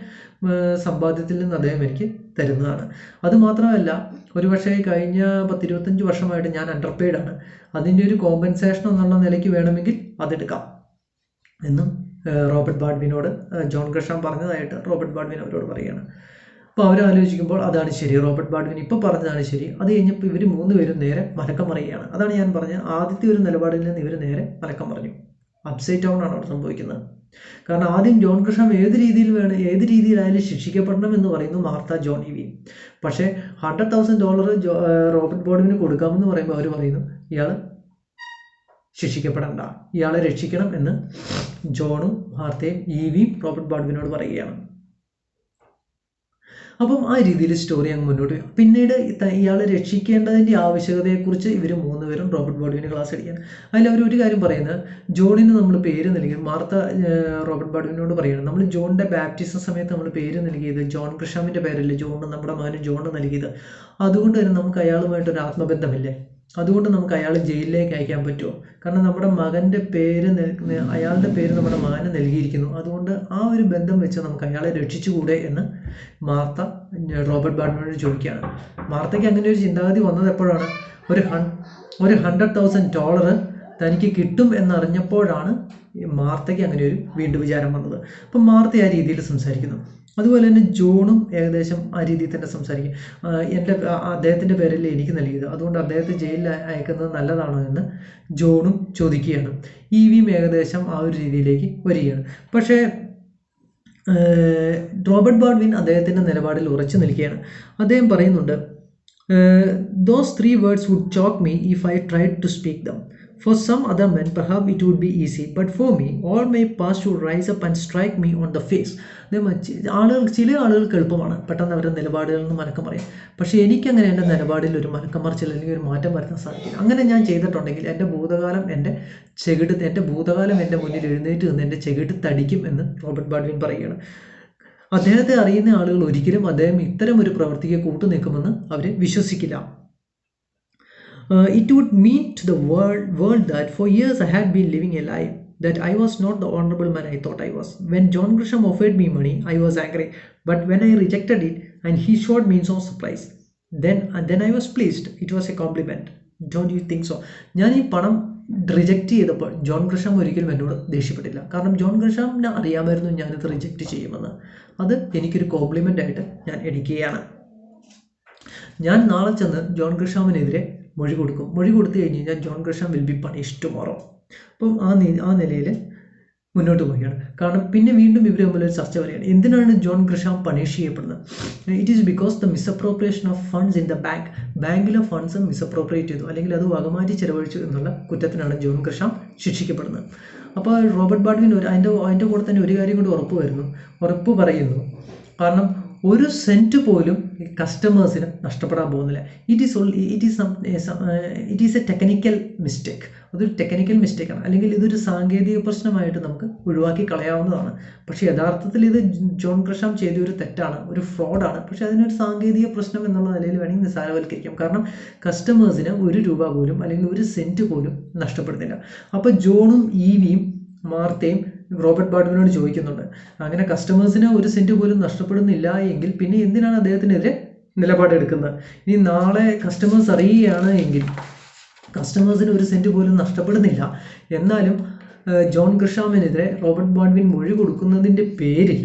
സമ്പാദ്യത്തിൽ നിന്ന് അദ്ദേഹം എനിക്ക് തരുന്നതാണ്. അതുമാത്രമല്ല, ഒരു പക്ഷേ കഴിഞ്ഞ 10-25 വർഷമായിട്ട് ഞാൻ അണ്ടർപെയ്ഡ് ആണ്, അതിൻ്റെ ഒരു കോമ്പൻസേഷൻ എന്നുള്ള നിലയ്ക്ക് വേണമെങ്കിൽ അതെടുക്കാം എന്നും റോബർട്ട് ബാഡ്വിനോട് ജോൺ ഗ്രഷാം പറഞ്ഞതായിട്ട് റോബർട്ട് ബാഡ്വിൻ അവരോട് പറയുകയാണ്. അപ്പോൾ അവരാലോചിക്കുമ്പോൾ അതാണ് ശരി, റോബർട്ട് ബാഡ്വിൻ ഇപ്പോൾ പറഞ്ഞതാണ് ശരി. അത് കഴിഞ്ഞപ്പോൾ ഇവർ 3 പേരും നേരെ മലക്കം മറിയുകയാണ്. അതാണ് ഞാൻ പറഞ്ഞത്, ആദ്യത്തെ ഒരു നിലപാടിൽ നിന്ന് ഇവർ നേരെ മലക്കം മറിഞ്ഞു. അപ്സൈഡ് ഡൗൺ ആണ് അവിടെ സംഭവിക്കുന്നത്. കാരണം ആദ്യം ജോൺ ഗ്രഷാം ഏത് രീതിയിലായാലും ശിക്ഷിക്കപ്പെടണം എന്ന് പറയുന്നു മാർത്ത ജോൺ ഇവി. പക്ഷേ $100,000 റോബർട്ട് ബാഡ്വിന് കൊടുക്കാമെന്ന് പറയുമ്പോൾ അവർ പറയുന്നു ഇയാൾ ശിക്ഷിക്കപ്പെടേണ്ട, ഇയാളെ രക്ഷിക്കണം എന്ന് ജോണും മാർത്തയും ഈവിയും റോബർട്ട് ബാഡ്വിനോട് പറയുകയാണ്. അപ്പം ആ രീതിയിൽ സ്റ്റോറി അങ്ങ് മുന്നോട്ട് പോയി. പിന്നീട് ഇയാളെ രക്ഷിക്കേണ്ടതിൻ്റെ ആവശ്യകതയെക്കുറിച്ച് ഇവർ 3 പേരും റോബർട്ട് ബാഡ്വിന് ക്ലാസ് അടിക്കുകയാണ്. അതിൽ അവർ ഒരു കാര്യം പറയുന്നത്, ജോണിന് നമ്മൾ പേര് നൽകി, മാർത്ത റോബർട്ട് ബാഡ്വിനോട് പറയുകയാണ്, നമ്മൾ ജോണിൻ്റെ ബാപ്റ്റിസം സമയത്ത് നമ്മൾ പേര് നൽകിയത് ജോൺ ഗ്രഷാമിൻ്റെ പേരല്ലേ ജോണ്, നമ്മുടെ മകന് ജോണ് നൽകിയത്. അതുകൊണ്ട് തന്നെ നമുക്ക് അയാളുമായിട്ടൊരു ആത്മബന്ധമില്ലേ, അതുകൊണ്ട് നമുക്ക് അയാളെ ജയിലിലേക്ക് അയക്കാൻ പറ്റുമോ? കാരണം നമ്മുടെ മകൻ്റെ പേര് അയാളുടെ പേര് നമ്മുടെ മകന് നൽകിയിരിക്കുന്നു, അതുകൊണ്ട് ആ ഒരു ബന്ധം വെച്ച് നമുക്ക് അയാളെ രക്ഷിച്ചുകൂടെ എന്ന് മാർത്ത റോബർട്ട് ബാഡ്വിനോട് ചോദിക്കുകയാണ്. മാർത്തയ്ക്ക് അങ്ങനെ ഒരു ചിന്താഗതി വന്നത് എപ്പോഴാണ്? ഒരു $100,000 തനിക്ക് കിട്ടും എന്നറിഞ്ഞപ്പോഴാണ് മാർത്തയ്ക്ക് അങ്ങനെ ഒരു വീണ്ടും വിചാരം വന്നത്. അപ്പം മാർത്ത ആ രീതിയിൽ സംസാരിക്കുന്നു. അതുപോലെ തന്നെ ജോണും ഏകദേശം ആ രീതിയിൽ തന്നെ സംസാരിക്കും. അദ്ദേഹത്തിൻ്റെ പേരല്ലേ എനിക്ക് നൽകിയത്, അതുകൊണ്ട് അദ്ദേഹത്തെ ജയിലിൽ അയക്കുന്നത് നല്ലതാണോ എന്ന് ജോണും ചോദിക്കുകയാണ്. ഈവിയും ഏകദേശം ആ ഒരു രീതിയിലേക്ക് വരികയാണ്. പക്ഷേ റോബർട്ട് ബാഡ്വിൻ അദ്ദേഹത്തിൻ്റെ നിലപാടിൽ ഉറച്ചു നിൽക്കുകയാണ്. അദ്ദേഹം പറയുന്നുണ്ട്, those 3 words would choke me if I tried to speak them. For some other men, perhaps it would be easy, but for me, all my past would rise up and strike me on the face. ചില ആളുകൾക്ക് എളുപ്പമാണ് പെട്ടെന്ന് അവരുടെ നിലപാടുകളിൽ നിന്ന് മലക്കം പറയാം. പക്ഷേ എനിക്കങ്ങനെ എൻ്റെ നിലപാടിൽ ഒരു മലക്കം മറിച്ചിൽ അല്ലെങ്കിൽ ഒരു മാറ്റം വരുത്താൻ സാധിക്കില്ല. അങ്ങനെ ഞാൻ ചെയ്തിട്ടുണ്ടെങ്കിൽ എൻ്റെ ഭൂതകാലം എൻ്റെ മുന്നിൽ എഴുന്നേറ്റ് നിന്ന് എൻ്റെ ചെകിട്ട് തടിക്കും എന്ന് റോബർട്ട് ബാഡ്വിൻ പറയുകയാണ്. അദ്ദേഹത്തെ അറിയുന്ന ആളുകൾ ഒരിക്കലും അദ്ദേഹം ഇത്തരം ഒരു പ്രവൃത്തിക്ക് കൂട്ടുനിൽക്കുമെന്ന് അവർ വിശ്വസിക്കില്ല. It would mean to the world that for years I had been living a lie, that I was not the honorable man I thought I was. When John Grisham offered me money, I was angry, but when I rejected it and he showed me no surprise, then I was pleased. It was a compliment. Don't you think so? ഞാൻ ഈ പണം reject ചെയ്തപ്പോൾ John Gresham ഒരിക്കലും എന്നോട് ദേഷ്യപ്പെട്ടില്ല. കാരണം John ഗ്രഷാമിനെ അറിയാമായിരുന്നു ഞാനിത് reject ചെയ്യുമെന്ന്. അത് എനിക്കൊരു കോംപ്ലിമെൻ്റ് ആയിട്ട് ഞാൻ എടുക്കുകയാണ്. ഞാൻ നാളെ ചെന്ന് ജോൺ ഗ്രഷാമിനെതിരെ മൊഴി കൊടുത്തു കഴിഞ്ഞ് കഴിഞ്ഞാൽ John Gresham will be punished tomorrow. അപ്പം ആ നിലയിൽ മുന്നോട്ട് പോവുകയാണ്. കാരണം പിന്നെ വീണ്ടും ഇവർ തമ്മിലൊരു ചർച്ച വരികയാണ്. എന്തിനാണ് ജോൺ ഗ്രഷാം പണിഷ് ചെയ്യപ്പെടുന്നത്? It is because the misappropriation of funds in the ബാങ്കിലെ ഫണ്ട്സ് മിസ്അപ്രോപ്രിയേറ്റ് ചെയ്തു, അല്ലെങ്കിൽ അത് വകമാറ്റി ചെലവഴിച്ചു എന്നുള്ള കുറ്റത്തിനാണ് ജോൺ ഗ്രഷാം ശിക്ഷിക്കപ്പെടുന്നത്. അപ്പോൾ റോബർട്ട് ബാഡ്വിൻ അതിൻ്റെ കൂടെ തന്നെ ഒരു കാര്യം കൂടി ഉറപ്പ് പറയുന്നു. കാരണം ഒരു സെൻറ്റ് പോലും കസ്റ്റമേഴ്സിന് നഷ്ടപ്പെടാൻ പോകുന്നില്ല. It is A technical mistake. അതൊരു ടെക്നിക്കൽ മിസ്റ്റേക്കാണ്, അല്ലെങ്കിൽ ഇതൊരു സാങ്കേതിക പ്രശ്നമായിട്ട് നമുക്ക് ഒഴിവാക്കി കളയാവുന്നതാണ്. പക്ഷേ യഥാർത്ഥത്തിൽ ഇത് ജോൺ ഗ്രഷാം ചെയ്ത ഒരു തെറ്റാണ്, ഒരു ഫ്രോഡാണ്. പക്ഷേ അതിനൊരു സാങ്കേതിക പ്രശ്നം എന്നുള്ള നിലയിൽ വേണമെങ്കിൽ നിസ്സാരവൽക്കരിക്കാം. കാരണം കസ്റ്റമേഴ്സിന് $1 പോലും അല്ലെങ്കിൽ 1 സെൻറ്റ് പോലും നഷ്ടപ്പെടുന്നില്ല. അപ്പോൾ ജോണും ഈവിയും മാർത്തയും റോബർട്ട് ബാഡ്വിനോട് ചോദിക്കുന്നുണ്ട്, അങ്ങനെ കസ്റ്റമേഴ്സിന് 1 സെൻറ്റ് പോലും നഷ്ടപ്പെടുന്നില്ല എങ്കിൽ പിന്നെ എന്തിനാണ് അദ്ദേഹത്തിനെതിരെ നിലപാടെടുക്കുന്നത്? ഇനി നാളെ കസ്റ്റമേഴ്സ് അറിയുകയാണ് എങ്കിൽ കസ്റ്റമേഴ്സിന് 1 സെൻറ്റ് പോലും നഷ്ടപ്പെടുന്നില്ല, എന്നാലും ജോൺ ഗ്രഷാമിനെതിരെ റോബർട്ട് ബാഡ്വിൻ മൊഴി കൊടുക്കുന്നതിൻ്റെ പേരിൽ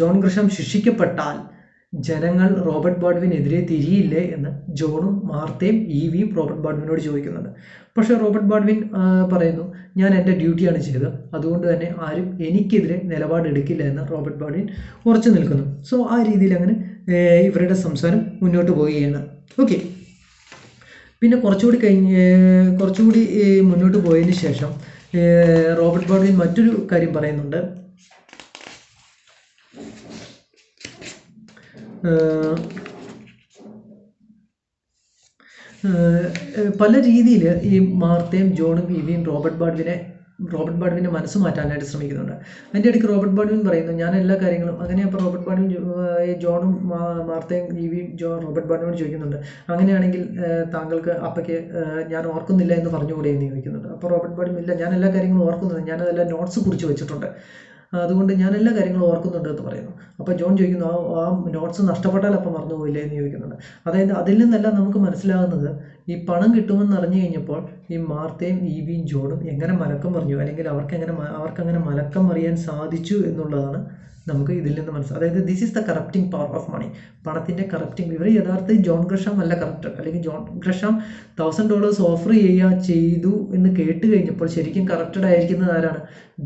ജോൺ ഗ്രഷാം ശിക്ഷിക്കപ്പെട്ടാൽ ജനങ്ങൾ റോബർട്ട് ബാഡ്വിനെതിരെ തിരിയില്ലേ എന്ന് ജോണും മാർത്തയും ഈവിയും റോബർട്ട് ബാഡ്വിനോട് ചോദിക്കുന്നുണ്ട്. പക്ഷേ റോബർട്ട് ബാഡ്വിൻ പറയുന്നു, ഞാൻ എൻ്റെ ഡ്യൂട്ടിയാണ് ചെയ്തത്, അതുകൊണ്ട് തന്നെ ആരും എനിക്കെതിരെ നിലപാടെടുക്കില്ല എന്ന് റോബർട്ട് ബാഡ്വിൻ ഉറച്ചു നിൽക്കുന്നു. സോ ആ രീതിയിൽ അങ്ങനെ ഇവരുടെ സംസാരം മുന്നോട്ട് പോവുകയാണ്. ഓക്കെ, പിന്നെ കുറച്ചുകൂടി മുന്നോട്ട് പോയതിന് ശേഷം റോബർട്ട് ബാഡ്വിൻ മറ്റൊരു കാര്യം പറയുന്നുണ്ട്. പല രീതിയിൽ ഈ മാർത്തയും ജോണും ഈവിയും റോബർട്ട് ബാഡ്വിനെ റോബർട്ട് ബാഡ്വിൻ്റെ മനസ്സ് മാറ്റാനായിട്ട് ശ്രമിക്കുന്നുണ്ട്. അതിൻ്റെ ഇടയ്ക്ക് റോബർട്ട് ബാഡ്വിൻ പറയുന്നു ഞാൻ എല്ലാ കാര്യങ്ങളും അങ്ങനെ. അപ്പോൾ റോബർട്ട് ബാഡ്വിൻ ജോണും മാർത്തയും ഈവിയും റോബർട്ട് ബാഡ്വിനോട് ചോദിക്കുന്നുണ്ട്, അങ്ങനെയാണെങ്കിൽ താങ്കൾക്ക് അപ്പയ്ക്ക് ഞാൻ ഓർക്കുന്നില്ല എന്ന് പറഞ്ഞുകൂടെ എന്ന് ചോദിക്കുന്നുണ്ട്. അപ്പോൾ റോബർട്ട് ബാഡ്വിൻ ഇല്ല, ഞാൻ എല്ലാ കാര്യങ്ങളും ഓർക്കുന്നുണ്ട്, ഞാനതെല്ലാം നോട്ട്സ് കുറിച്ച് വെച്ചിട്ടുണ്ട്, അതുകൊണ്ട് ഞാൻ എല്ലാ കാര്യങ്ങളും ഓർക്കുന്നുണ്ട് എന്ന് പറയുന്നു. അപ്പോൾ ജോൺ ചോദിക്കുന്നു ആ നോട്ട്സ് നഷ്ടപ്പെട്ടാൽ അപ്പം മറന്നുപോയില്ലേ എന്ന് ചോദിക്കുന്നുണ്ട്. അതായത് അതിൽ നിന്നെല്ലാം നമുക്ക് മനസ്സിലാകുന്നത് ഈ പണം കിട്ടുമെന്ന് അറിഞ്ഞു കഴിഞ്ഞപ്പോൾ ഈ മാർത്തയും ഈവിയും ജോണും എങ്ങനെ മലക്കം മറിഞ്ഞു, അല്ലെങ്കിൽ അവർക്കങ്ങനെ മലക്കം മറിയാൻ സാധിച്ചു എന്നുള്ളതാണ് നമുക്ക് ഇതിൽ നിന്ന് മനസ്സിലാവും. അതായത് this is the corrupting power of money. പണത്തിൻ്റെ കറപ്റ്റിംഗ്. ഇവർ യഥാർത്ഥത്തിൽ ജോൺ ഗ്രഷാം അല്ല കറപ്റ്റർ, അല്ലെങ്കിൽ ജോൺ ഗ്രഷാം $1000 ഓഫർ ചെയ്തു എന്ന് കേട്ട് കഴിഞ്ഞപ്പോൾ ശരിക്കും കറപ്റ്റഡ് ആയിരിക്കുന്നത് ആരാണ്?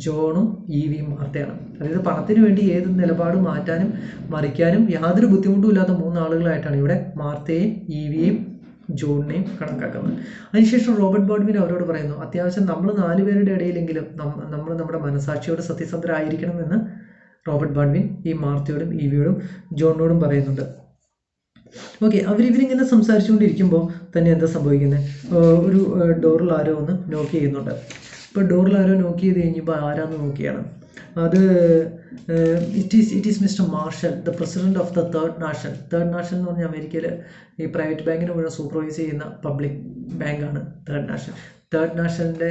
ജോണും ഈവിയും മാർത്തയാണ്. അതായത് പണത്തിന് വേണ്ടി ഏത് നിലപാട് മാറ്റാനും മറിക്കാനും യാതൊരു ബുദ്ധിമുട്ടും ഇല്ലാത്ത 3 ആളുകളായിട്ടാണ് ഇവിടെ മാർത്തയെയും ഈവിയെയും ജോണിനെയും കണക്കാക്കുന്നത്. അതിനുശേഷം റോബർട്ട് ബാഡ്വിൻ അവരോട് പറയുന്നു, അത്യാവശ്യം നമ്മൾ 4 പേരുടെ ഇടയിലെങ്കിലും നമ്മൾ നമ്മുടെ മനസാക്ഷിയോട് സത്യസന്ധരായിരിക്കണമെന്ന് റോബർട്ട് ബാഡ്വിൻ ഈ മാർത്തയോടും ഈവിയോടും ജോണിനോടും പറയുന്നുണ്ട്. ഓക്കെ, ഇവരിങ്ങനെ സംസാരിച്ചുകൊണ്ടിരിക്കുമ്പോൾ തന്നെ എന്താ സംഭവിക്കുന്നത്? ഒരു ഡോറിൽ ആരോ ഒന്ന് നോക്ക് ചെയ്യുന്നുണ്ട്. ഇപ്പോൾ ഡോറിൽ ആരോ നോക്ക് ചെയ്ത് കഴിഞ്ഞപ്പോൾ ആരാന്ന് നോക്കിയാണ്. അത് it is mister Marshall, the president of the third national. Third national എന്ന് പറഞ്ഞാൽ അമേരിക്കയിൽ ഈ പ്രൈവറ്റ് ബാങ്കിന് മുഴുവൻ സൂപ്പർവൈസ് ചെയ്യുന്ന പബ്ലിക് ബാങ്കാണ് തേർഡ് നാഷണൽ. തേർഡ് നാഷണലിൻ്റെ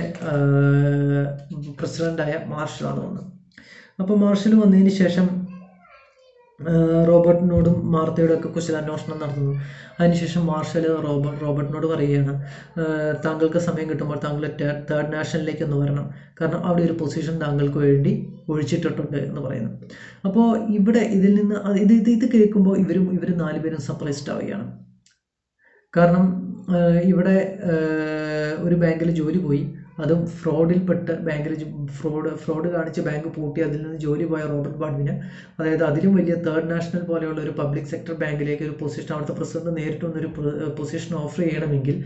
പ്രസിഡൻ്റായ മാർഷലാണ് വന്നത്. അപ്പോൾ മാർഷൽ വന്നതിന് ശേഷം റോബർട്ടിനോടും മാർത്തയോടും ഒക്കെ കുശലാന്വേഷണം നടത്തുന്നു. അതിനുശേഷം മാർഷൽ റോബർട്ടിനോട് പറയുകയാണ്, താങ്കൾക്ക് സമയം കിട്ടുമ്പോൾ താങ്കൾ തേർഡ് നാഷണലിലേക്ക് ഒന്ന് വരണം, കാരണം അവിടെ ഒരു പൊസിഷൻ താങ്കൾക്ക് വേണ്ടി ഒഴിച്ചിട്ടിട്ടുണ്ട് എന്ന് പറയുന്നു. അപ്പോൾ ഇവിടെ ഇതിൽ നിന്ന് ഇത് കേൾക്കുമ്പോൾ ഇവർ 4 പേരും സർപ്രൈസ്ഡ് ആവുകയാണ്. കാരണം ഇവിടെ ഒരു ബാങ്കിൽ ജോലി പോയി, അതും ഫ്രോഡിൽപ്പെട്ട് ബാങ്കിൽ ഫ്രോഡ് കാണിച്ച് ബാങ്ക് പൂട്ടി അതിൽ നിന്ന് ജോലി പോയ റോബർട്ട് ബാഡ്വിന്, അതായത് അതിലും വലിയ തേർഡ് നാഷണൽ പോലെയുള്ള ഒരു പബ്ലിക് സെക്ടർ ബാങ്കിലേക്ക് ഒരു പൊസിഷൻ, അവിടുത്തെ പ്രസിഡന്റ് നേരിട്ട് വന്നൊരു പൊസിഷൻ ഓഫർ ചെയ്യണമെങ്കിൽ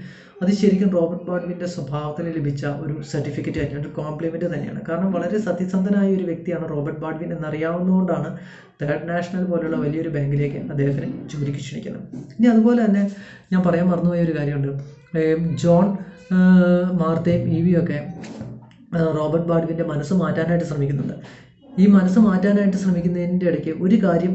അത് ശരിക്കും റോബർട്ട് ബാഡ്വിൻ്റെ സ്വഭാവത്തിന് ലഭിച്ച ഒരു സർട്ടിഫിക്കറ്റ് തന്നെയാണ്, ഒരു കോംപ്ലിമെൻറ്റ് തന്നെയാണ്. കാരണം വളരെ സത്യസന്ധനായ ഒരു വ്യക്തിയാണ് റോബർട്ട് ബാഡ്വിൻ എന്നറിയാവുന്നതുകൊണ്ടാണ് തേർഡ് നാഷണൽ പോലെയുള്ള വലിയൊരു ബാങ്കിലേക്ക് അദ്ദേഹത്തിന് ജോലിക്ക് ക്ഷണിക്കുന്നത്. ഇനി അതുപോലെ തന്നെ ഞാൻ പറയാൻ മറന്നുപോയ ഒരു കാര്യമുണ്ട്. ജോൺ, മാർത്തയും ഈവിയും ഒക്കെ റോബർട്ട് ബാഡ്വിൻ്റെ മനസ്സ് മാറ്റാനായിട്ട് ശ്രമിക്കുന്നുണ്ട്. ഈ മനസ്സ് മാറ്റാനായിട്ട് ശ്രമിക്കുന്നതിൻ്റെ ഇടയ്ക്ക് ഒരു കാര്യം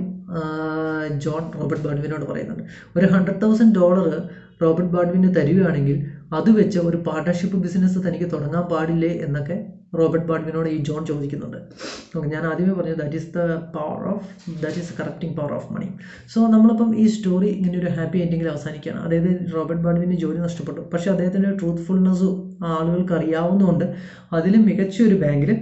ജോൺ റോബർട്ട് ബാഡ്വിനോട് പറയുന്നുണ്ട്. ഒരു $100,000 റോബർട്ട് ബാഡ്വിന് തരികയാണെങ്കിൽ അത് വെച്ച് ഒരു പാർട്ട്ണർഷിപ്പ് ബിസിനസ് തനിക്ക് തുടങ്ങാൻ പാടില്ലേ എന്നൊക്കെ റോബർട്ട് ബാഡ്വിനോട് ഈ ജോൺ ചോദിക്കുന്നുണ്ട്. ഞാൻ ആദ്യമേ പറഞ്ഞു that is the corrupting power of money. So നമ്മളിപ്പം ഈ സ്റ്റോറി ഇങ്ങനെ ഒരു ഹാപ്പി എൻഡിങ്ങിൽ അവസാനിക്കുകയാണ്. അതായത് റോബർട്ട് ബാഡ്വിന് ജോലി നഷ്ടപ്പെട്ടു, പക്ഷേ അദ്ദേഹത്തിൻ്റെ ട്രൂത്ത്ഫുൾനെസ് ആളുകൾക്ക് അറിയാവുന്നതുകൊണ്ട് അതിലും മികച്ചൊരു ബാങ്കിൽ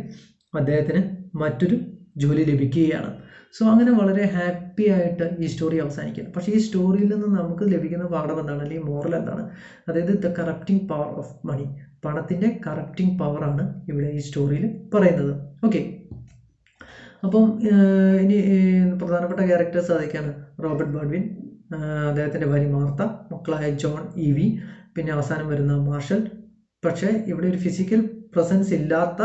അദ്ദേഹത്തിന് മറ്റൊരു ജോലി ലഭിക്കുകയാണ്. സോ അങ്ങനെ വളരെ ഹാപ്പി ആയിട്ട് ഈ സ്റ്റോറി അവസാനിക്കുന്നു. പക്ഷേ ഈ സ്റ്റോറിയിൽ നിന്ന് നമുക്ക് ലഭിക്കുന്ന പാഠം എന്താണ്, അല്ലെങ്കിൽ മോറൽ എന്താണ്? അതായത് the corrupting power of money, പണത്തിൻ്റെ കറപ്റ്റിംഗ് പവറാണ് ഇവിടെ ഈ സ്റ്റോറിയിൽ പറയുന്നത്. ഓക്കെ, അപ്പം ഇനി പ്രധാനപ്പെട്ട ക്യാരക്ടേഴ്സ് അതൊക്കെയാണ്. റോബർട്ട് ബാഡ്വിൻ, അദ്ദേഹത്തിൻ്റെ ഭാര്യ മാർത്ത, മക്കളായ ജോൺ, ഈവി, പിന്നെ അവസാനം വരുന്ന മാർഷൽ. പക്ഷേ ഇവിടെ ഒരു ഫിസിക്കൽ പ്രസൻസ് ഇല്ലാത്ത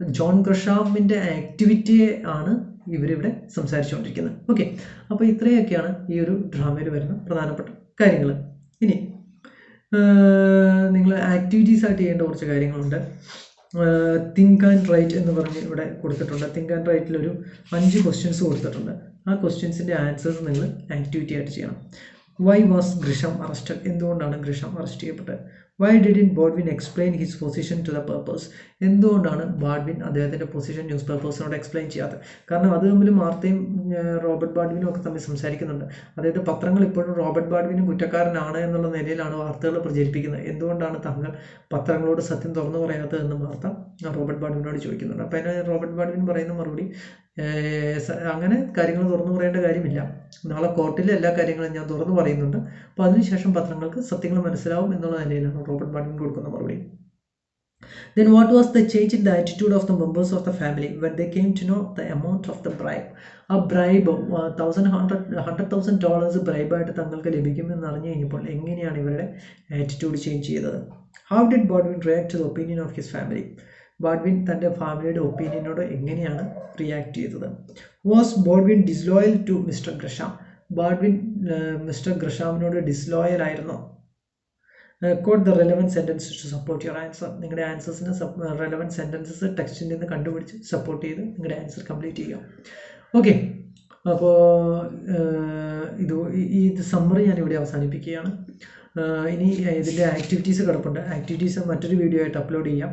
ജോൺ ഗ്രഷാമിൻ്റെ ആക്ടിവിറ്റിയെ ആണ് ഇവരിവിടെ സംസാരിച്ചുകൊണ്ടിരിക്കുന്നത്. ഓക്കെ, അപ്പോൾ ഇത്രയൊക്കെയാണ് ഈ ഒരു ഡ്രാമയിൽ വരുന്ന പ്രധാനപ്പെട്ട കാര്യങ്ങൾ. ഇനി നിങ്ങൾ ആക്ടിവിറ്റീസ് ആയിട്ട് ചെയ്യേണ്ട കുറച്ച് കാര്യങ്ങളുണ്ട്. തിങ്ക് ആൻഡ് റൈറ്റ് എന്ന് പറഞ്ഞ് ഇവിടെ കൊടുത്തിട്ടുണ്ട്. തിങ്ക് ആൻഡ് റൈറ്റിലൊരു 5 ക്വസ്റ്റ്യൻസ് കൊടുത്തിട്ടുണ്ട്. ആ ക്വസ്റ്റ്യൻസിൻ്റെ ആൻസേഴ്സ് നിങ്ങൾ ആക്ടിവിറ്റി ആയിട്ട് ചെയ്യണം. Why was Gresham arrested? എന്തുകൊണ്ടാണ് ഗ്രഷാം അറസ്റ്റ് ചെയ്യപ്പെട്ടത്? Why didn't Baldwin explain his position to the papers? എന്തുകൊണ്ടാണ് ബാഡ്വിൻ അദ്ദേഹത്തിൻ്റെ പൊസിഷൻ ന്യൂസ് പേപ്പേഴ്സിനോട് എക്സ്പ്ലെയിൻ ചെയ്യാത്തത്? കാരണം അത് തമ്മിൽ മാർത്തയും റോബർട്ട് ബാഡ്വിനും ഒക്കെ തമ്മിൽ സംസാരിക്കുന്നുണ്ട്. അതായത് പത്രങ്ങൾ ഇപ്പോഴും റോബർട്ട് ബാഡ്വിനും കുറ്റക്കാരനാണ് എന്നുള്ള നിലയിലാണ് വാർത്തകൾ പ്രചരിപ്പിക്കുന്നത്. എന്തുകൊണ്ടാണ് താങ്കൾ പത്രങ്ങളോട് സത്യം തുറന്നു പറയാത്തതെന്ന് മാർത്ത റോബർട്ട് ബാഡ്വിനോട് ചോദിക്കുന്നുണ്ട്. അപ്പോൾ അതിന് റോബർട്ട് ബാഡ്വിൻ പറയുന്ന മറുപടി, അങ്ങനെ കാര്യങ്ങൾ തുറന്നു പറയേണ്ട കാര്യമില്ല, നാളെ കോർട്ടിലെ എല്ലാ കാര്യങ്ങളും ഞാൻ തുറന്നു പറയുന്നുണ്ട്, അപ്പോൾ അതിനുശേഷം പത്രങ്ങൾക്ക് സത്യങ്ങൾ മനസ്സിലാവും എന്നുള്ള നിലയിലാണ് റോബർട്ട് ബാഡ്വിൻ കൊടുക്കുന്ന മറുപടി. Then what was the change in the attitude of the members of the family when they came to know the amount of the bribe? ആ ബ്രൈബ് $100,000 ബ്രൈബായിട്ട് തങ്ങൾക്ക് ലഭിക്കുമെന്ന് അറിഞ്ഞു കഴിഞ്ഞപ്പോൾ എങ്ങനെയാണ് ഇവരുടെ ആറ്റിറ്റ്യൂഡ് ചേഞ്ച് ചെയ്തത്? How did Baldwin react to the opinion of his family? Baldwin തൻ്റെ ഫാമിലിയുടെ ഒപ്പീനിയനോട് എങ്ങനെയാണ് റിയാക്ട് ചെയ്തത്? Was Baldwin disloyal to mister Gresham? Baldwin mister ഗ്രഷാമിനോട് ഡിസ്ലോയൽ ആയിരുന്നോ? Quote the relevant sentences to support your answer. നിങ്ങളുടെ ആൻസേഴ്സിന് റെലവൻറ്റ് സെൻറ്റൻസസ് ടെക്സ്റ്റിൽ നിന്ന് കണ്ടുപിടിച്ച് സപ്പോർട്ട് ചെയ്ത് നിങ്ങളുടെ ആൻസർ കംപ്ലീറ്റ് ചെയ്യുക. ഓക്കെ, അപ്പോൾ ഇത് സമ്മറി ഞാനിവിടെ അവസാനിപ്പിക്കുകയാണ്. ഇനി ഇതിൻ്റെ ആക്ടിവിറ്റീസ് കിടപ്പുണ്ട്. ആക്ടിവിറ്റീസ് മറ്റൊരു വീഡിയോ ആയിട്ട് അപ്ലോഡ് ചെയ്യാം.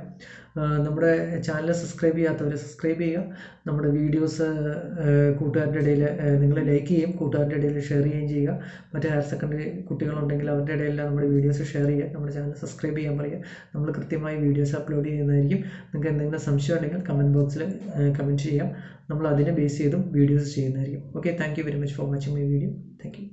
നമ്മുടെ ചാനൽ സബ്സ്ക്രൈബ് ചെയ്യാത്തവർ സബ്സ്ക്രൈബ് ചെയ്യുക. നമ്മുടെ വീഡിയോസ് കൂട്ടുകാരുടെ ഇടയിൽ നിങ്ങൾ ലൈക്ക് ചെയ്യും, കൂട്ടുകാരുടെ ഇടയിൽ ഷെയർ ചെയ്യുകയും ചെയ്യുക. മറ്റേ ഹയർ സെക്കൻഡറി കുട്ടികളുണ്ടെങ്കിൽ അവരുടെ ഇടയിലെല്ലാം നമ്മുടെ വീഡിയോസ് ഷെയർ ചെയ്യുക. നമ്മുടെ ചാനൽ സബ്സ്ക്രൈബ് ചെയ്യാൻ പറയുക. നമ്മൾ കൃത്യമായി വീഡിയോസ് അപ്ലോഡ് ചെയ്യുന്നതായിരിക്കും. നിങ്ങൾക്ക് എന്തെങ്കിലും സംശയം ഉണ്ടെങ്കിൽ കമൻറ്റ് ബോക്സിൽ കമൻറ്റ് ചെയ്യാം. നമ്മൾ അതിനെ ബേസ് ചെയ്തും വീഡിയോസ് ചെയ്യുന്നതായിരിക്കും. Okay, thank you very much for watching my video. Thank you.